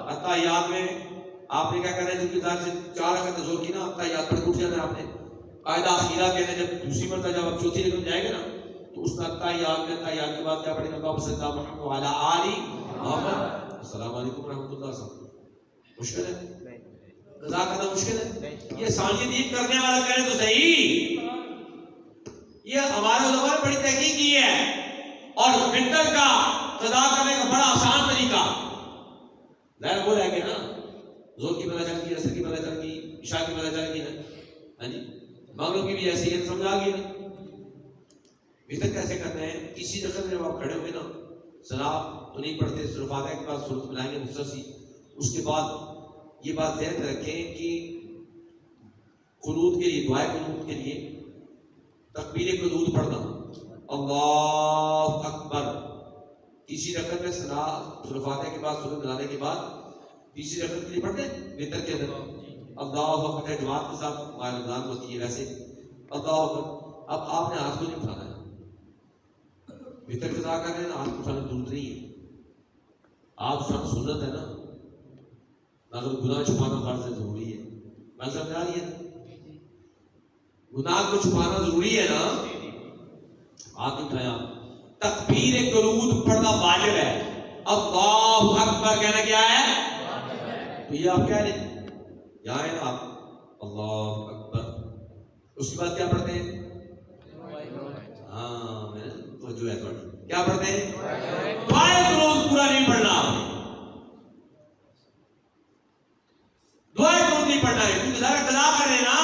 اتحیات میں آپ نے کیا کرنا ہے، جن کی ذات سے 4 رکعت زور کی نا، اتحیات پڑھ اٹھ جانا ہے آپ نے. قاعدہ اخیرہ کہتے ہیں جب دوسری مرتبہ جب آپ چوتھی رکعت جائیں گے نا، تو اس میں اتحیات میں اتحیات کے بعد کیا پڑھیں گے، اللہم صلی علی محمد وعلی آل محمد، السلام علیکم ورحمۃ اللہ وبرکاتہ. مشکل ہے قضا کرنا؟ مشکل ہے. یہ سانجیدگی کرنے والا کرے تو صحیح. یہ ہمارے علماء نے بڑی تحقیق کی ہے، اور وتر کا قضا کرنے کا بڑا آسان طریقہ ظاہر وہ رہ گیا نا، زور کی پتہ چل گئی، عصر کی پتہ چل گئی، عشاء کی پتہ چل گئی نا، ہاں جی مغرب کی بھی ایسی ہے، سمجھ آ گئی نا. وتر کیسے کرنا ہے؟ کسی رکعت میں جب آپ کھڑے ہوئے نا، سلام تو نہیں پڑھتے، سورہ فاتحہ کے بعد سورۃ ملائیں گے مختصر. اس کے بعد یہ بات ذہن رکھیں کہ قنوت کے لیے، دعائے قنوت کے لیے تکبیر قنوت پڑھنا، اللہ اکبر. تیسری رکعت میں سورہ فاتحہ کے بعد سورۃ ملانے کے بعد تیسری رکعت کے لیے پڑھتے ہیں وتر کے اندر اللہ اکبر، جماعت کے ساتھ ماہ رمضان ہوتی ہے ویسے اللہ اکبر. اب آپ نے ہاتھ کو نہیں اٹھانا ہے، وتر قضا کر رہے ہیں نا، ہاتھ کو اٹھانے کی ضرورت نہیں ہے. آپ سنت ہے نا، اگر گناہ چھپانا فرض ہے، ضروری ہے. میں سمجھا رہی ہے، گناہ کو چھپانا ضروری ہے نا. ہاتھ اٹھایا، تکبیر قنوت پڑھنا واجب ہے. اللہ اکبر کہنا کیا ہے؟ تو یہ آپ کہہ رہے ہیں یہاں ہے نا، آپ اللہ اکبر، اس کے بعد کیا پڑھتے ہیں؟ ہاں میں نے جو ہے کیا پڑھتے ہیں؟ دعائے قنوت. پورا نہیں پڑھنا آپ نے، دعائے قنوت نہیں پڑھنا ہے، کیونکہ ذرا قضا کر رہے ہیں نا.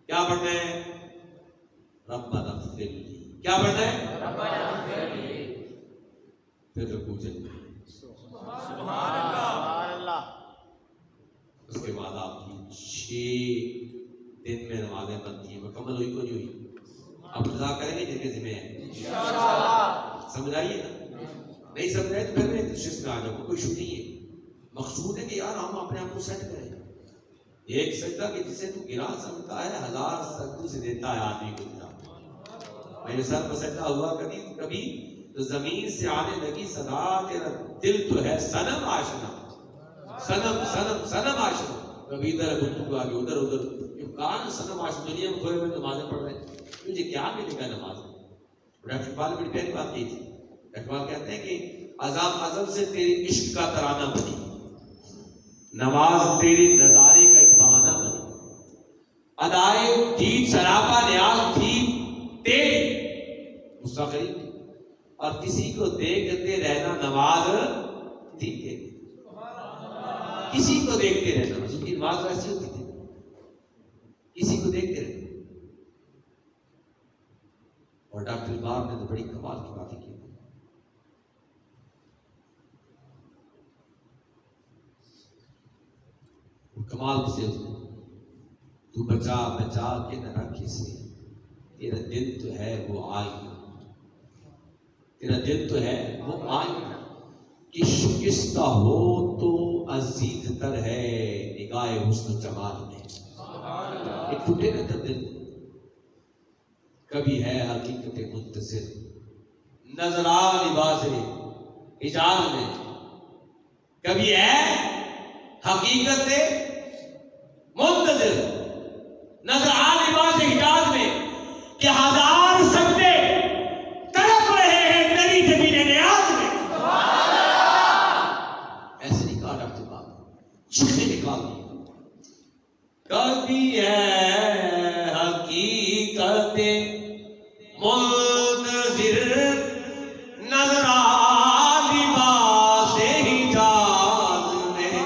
کیا پڑھنا ہے؟ ربنا اغفر لی. کیا پڑھنا ہے؟ ربنا اغفر لی. پھر رکوع چلنا ہے، سبحان اللہ. اس کے بعد آپ کی 6 دن میں نمازیں بنتی ہیں، مکمل ہوئی کو نہیں ہوئی. آپ قضا کریں گے جن کے ذمہ ہے انشاءاللہ. سمجھ آئیے نا؟ نہیں سمجھ آئے تو پھر میں تشخیص میں آ جاؤں، کوئی ایشو نہیں ہے. مقصود ہے کہ یار ہم اپنے آپ کو سیٹ کریں. ایک سجدہ کہ جسے تو گرا سکتا ہے، 1000 سجدوں سے دیتا ہے آدمی کو گرا. میرے سر پر سجدہ ہوا کبھی تو زمین سے آنے لگی صدا، تیرا دل تو ہے صنم آشنا، صنم صنم صنم آشنا. کبھی ادھر گفتگو آگے ادھر ادھر، کان صنم آشنا. دنیا میں کھوئے ہوئے نمازیں پڑھ رہے ہیں، مجھے کیا ملے گا نماز؟ ڈاکٹر اقبال بڑی پہلی بات کہی تھی. اقبال کہتے ہیں کہ ازل سے تیری عشق کا ترانہ بنی، نماز تیری نظارے کا بہانہ بنے. ادائے دید سراپا نیاز تھی تیری مستقل، اور کسی کو دیکھتے رہنا نماز تھی تیری. کسی کو دیکھتے رہنا، حضور کی نماز ایسی ہوتی تھی، کسی کو دیکھتے رہنا. اور ڈاکٹر اقبال نے تو بڑی کمال کی باتیں کی. کمال سے تو بچا بچا کے نہ رکھ اسے، تیرا دل تو ہے وہ آئینہ، تیرا دل تو ہے وہ آئینہ، کہ شکستہ ہو تو عزیز تر ہے نگاہ حسن جمال میں. ایک ٹوٹے نہ تر دل، کبھی ہے حقیقت منتصر، نظر آ لباس حجاب میں. کبھی ہے حقیقت منتظر، نظر آ لباس حجاب میں، کہ ہزار سجدے تڑپ رہے ہیں تیری جبین نیاز میں. ایسے نہیں کہا ڈاکٹر باپ، چیخیں نکال دی. کبھی ہے حقیقت منتظر، نظر آ لباس حجاب میں،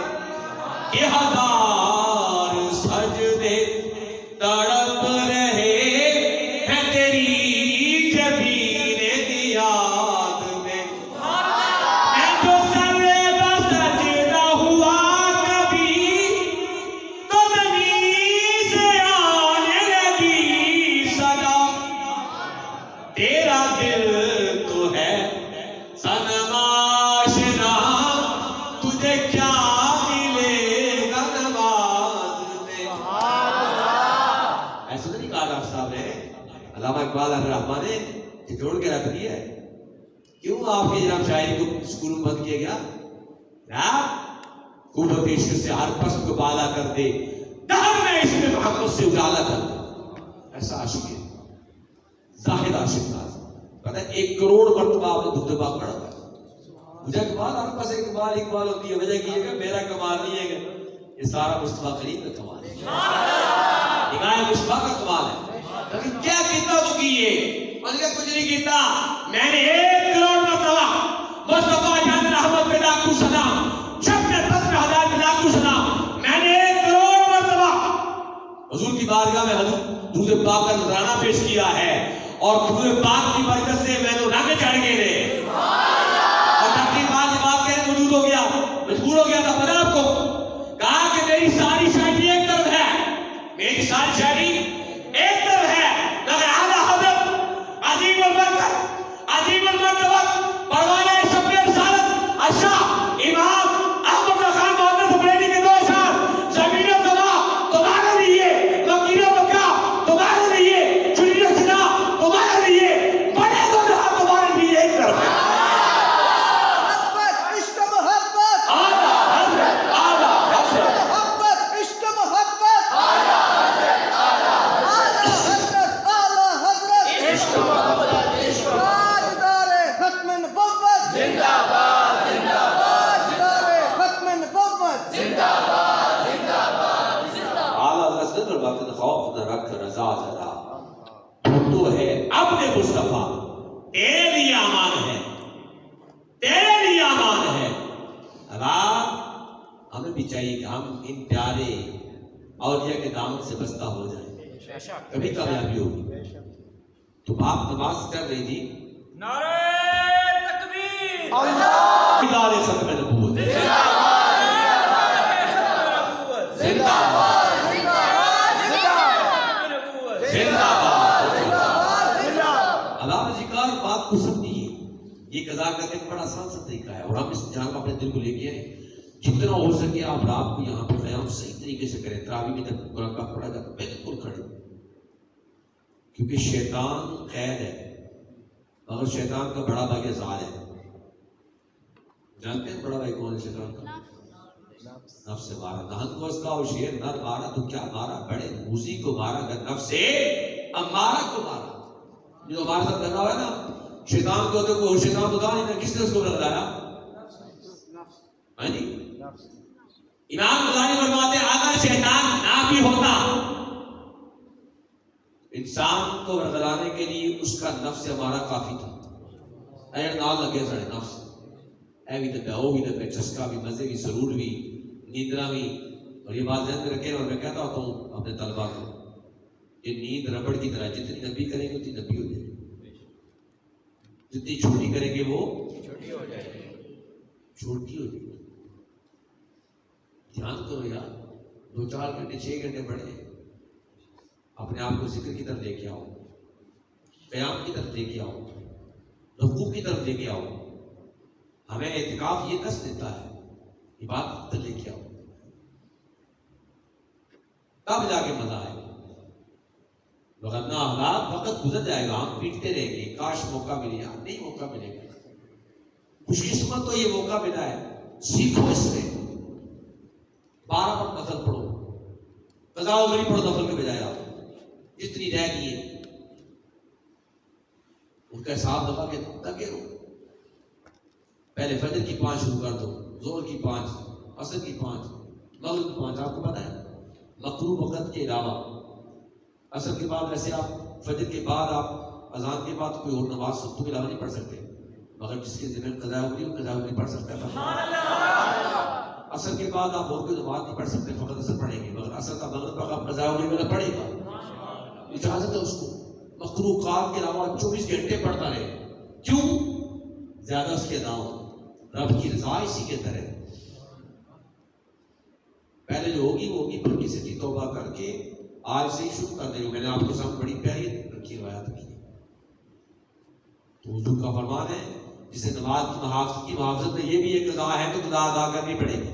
کہ ہزار سجدے تڑپ رہے ہیں تیری جبین نیاز میں. میں جو سر بسجدہ ہوا کبھی، تو زمین سے آنے لگی صدا. تیرا دل تو ہے صنم آشنا، تجھے کیا ملے گا نماز میں. ایسا تو نہیں کہا ڈاکٹر صاحب نے، علامہ اقبال الرحمن نے جوڑ کے رکھ دیا ہے. کیوں آپ کی جناب شاعری کو اسکول میں بند کیا گیا؟ قوت عشق سے ہر پسند کو بالا کر دے، دہر میں عشق محمد سے اجالا کر دے. ایسا عاشق ہے، زاہد عاشق تھا. پتہ ہے 1 کروڑ مرتبہ آپ نے دودھ باغ پڑھا تھا. مجھے اقبال ہر پاس اقبال ہوتی ہے. وجہ کی ہے کہ میرا کمال نہیں ہے، کہ یہ سارا مصطفیٰ کریم کا کمال ہے، نگاہ مصطفیٰ کا کمال ہے. لیکن کیا کیتا تو کیے؟ مطلب کچھ نہیں کیتا. میں نے 1 کروڑ مرتبہ مصطفیٰ جان رحمت پہ لاکھوں سلام، جب میں 10,000 پہ لاکھوں سلام. میں نے 1 کروڑ مرتبہ حضور کی بارگاہ میں درود پاک کا نذرانہ پیش کیا ہے، اور درود پاک کی برکت سے میں تو رنگ چڑھ گئے رہے. اور ڈاکٹر اقبال یہ بات کہنے موجود ہو گیا، مجبور ہو گیا تھا. پتہ آپ کو کہا کہ میری ساری شاعری ایک طرف ہے، میری ساری شاعری ایک طرف ہے، مگر اعلیٰ حضرت عظیم البرکت عظیم المرتبت پروانہ شب رسالت الشاہ امام احمد خان محمد بریلوی کے 2 اشعار، زمین و زمان تمہارے لیے، مکین و مکہ تمہارے لیے، چنی و چنا تمہارے لیے، بڑے دو جہاں تمہارے لیے. ایک طرف ہے محبت عشق محبت، اعلیٰ حضرت اعلیٰ حضرت محبت عشق محبت، اعلیٰ حضرت اعلیٰ حضرت عشق محبت، تاجدار ختم نبوت زندہ باد، زندہ باد، تاجدار ختم نبوت زندہ باد، زندہ باد، زندہ باد. اعلیٰ حضرت اور وقت خوف نہ رکھ رضا زدہ، تو ہے اپنے مصطفیٰ تیرے لیے امان ہے، تیرے لیے امان ہے. اب ہمیں بھی چاہیے کہ ہم ان پیارے اولیاء کے دامن سے بستہ ہو جائیں، کبھی کامیابی ہوگی. تو آپ نماز کر رہی تھی، نعرہ تکبیر، ادارے ختم نبوت زندہ باد، زندہ باد، زندہ باد، زندہ باد. علامہ ذکر بات کو سمجھیے. یہ قضا کرنے کا بڑا آسان سا طریقہ ہے، اور ہم اس جہاں اپنے دل کو لے کے آئیں. جتنا ہو سکے آپ رات کو یہاں پہ قیام صحیح طریقے سے کریں. تراویح میں جب قرآن پاک پڑھا جاتا بالکل کھڑے، کیونکہ شیطان قید ہے، مگر شیطان کا بڑا بھائی ازال ہے. جانتے ہیں بڑا بھائی کون ہے شیطان کا؟ نفس سے مارا. نہنگ وز کا شیر نر مارا تو کیا مارا، بڑے موزی کو مارا، اگر نفس سے امارہ کو مارا. جو ہمارے ساتھ لگا ہوا ہے نا شیطان کو، تو وہ شیطان خدا نہیں، کس نے اس کو لگایا؟ ہاں جی، امام غزالی فرماتے ہیں اگر شیطان نہ بھی ہوتا انسان کو ورگلانے کے لیے اس کا نفس ہمارا کافی تھا. اگر نہ لگے سارے نفس اے بھی دبا وہ بھی دبا چسکا بھی مزے بھی سرور بھی نیندرا بھی. اور یہ بات ذہن میں رکھیں اور میں کہتا ہوتا ہوں اپنے طلبا کو کہ نیند ربڑ کی طرح جتنی لمبی کریں گے اتنی لمبی ہو جائے گی, جتنی چھوٹی کریں گے وہ چھوٹی ہو جائے گی. دھیان کرو یار, 2-4 گھنٹے 6 گھنٹے پڑھیں, اپنے آپ کو ذکر کی طرف لے کے آؤ, قیام کی طرف لے کے آؤ, رکوع کی طرف لے کے آؤ. ہمیں اعتکاف یہ دس دیتا ہے, عبادت لے کے آؤ, تب جا کے مزہ آئے گا. وغیرہ اولاد وقت گزر جائے گا, ہم پیٹتے رہیں گے, کاش موقع ملے, نہیں موقع ملے گا. خوش قسمت تو یہ موقع ملا ہے, سیکھو اس میں. 12 وقت نفل پڑھو, قضا عمری پڑھو نفل کے بجائے. آپ جتنی رہ گئی ہے ان کا حساب لگا کے تاکہ رو. پہلے فجر کی 5 شروع کر دو, ظہر کی 5, عصر کی 5, مغرب کی 5. آپ کو پتہ ہے مکروہ وقت کے علاوہ عصر کے بعد ویسے آپ فجر کے بعد آپ اذان کے بعد کوئی اور نماز سنتوں کے علاوہ نہیں پڑھ سکتے, مگر جس کے ذمہ قضا عمری ہو قضا عمری پڑھ سکتا ہے. عصر کے بعد آپ اور کوئی نماز نہیں پڑھ سکتے, فقط عصر پڑھیں گے, مگر عصر کا مغرب کا آپ قضا عمری میں پڑھے گا, اجازت ہے اس کو. مکروہ کام کے علاوہ 24 گھنٹے پڑھتا رہے. کیوں؟ زیادہ اس کے نام رب کی رضا اسی کے اندر ہے. پہلے جو ہوگی وہ ہوگی, پھر کسی کی توبہ کر کے آج سے ہی شروع کر دیں گے. میں نے آپ کے سامنے بڑی پیاری رکھی روایت کی. تو حضور کا فرمان ہے جسے نماز کی محافظت میں یہ بھی ایک قضا ہے تو قضا ادا کرنی پڑے گی,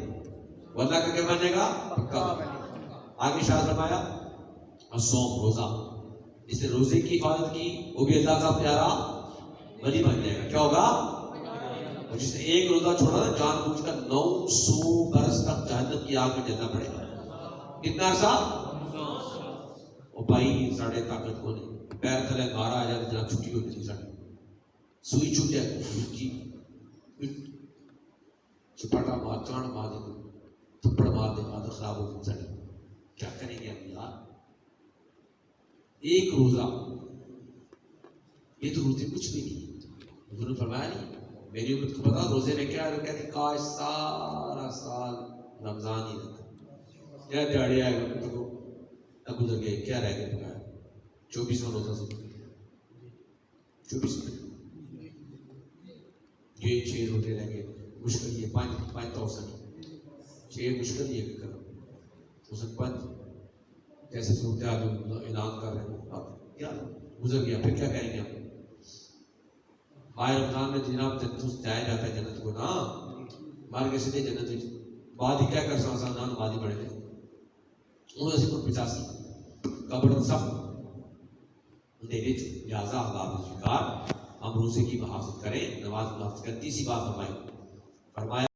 ورنہ کا کیا بنے گا پکا. آگے شاہ فرمایا الصوم, روزہ, جس نے روزے کی حفاظت کی وہ بھی اللہ کا پیارا ولی بن جائے گا. کیا ہوگا؟ اور جس نے ایک روزہ چھوڑا نا جان بوجھ کر 900 برس تک جہنم کی آگ میں جلنا پڑے گا. کتنا عرصہ؟ اور بھائی ساڑھے طاقت کو نہیں, پیر تلے مارا آ جائے جناب چھٹی ہوتی تھی, ساڑھے سوئی چھوٹ جائے, چپاٹا مار, چانڈ مار دے, تھپڑ مار دے, مادر خراب ہو جائے. کیا کریں گے ہم یار؟ ایک روزہ, یہ تو روزے کچھ بھی نہیں. حضور نے فرمایا نہیں, میری امت کو پتا روزے میں کیا ہے, کہتے کاش سارا سال رمضان ہی رہتا, کیا دیہڑی آئے گا تو نہ گزر گئے, کیا رہ گئے پکایا 24واں روزہ سے 24 میں یہ 6 روزے رہ گئے. مشکل یہ 5,000 6 مشکل یہ کرو اس 5 جیسے صورتحال اعلان کر رہے ہیں. اب کیا گزر گیا, پھر کیا کہیں گے ہم؟ ماہ رمضان میں جناب جایا جاتا ہے جنت کو نا, مار کے سیدھے جنت میں بعد ہی کیا کر سکتا نہ نمازی پڑھے گے. انہوں نے 85 قبر سب لہٰذا اللہ ہم روزے کی محافظت کریں, نماز محافظت کریں. تیسری بات فرمایا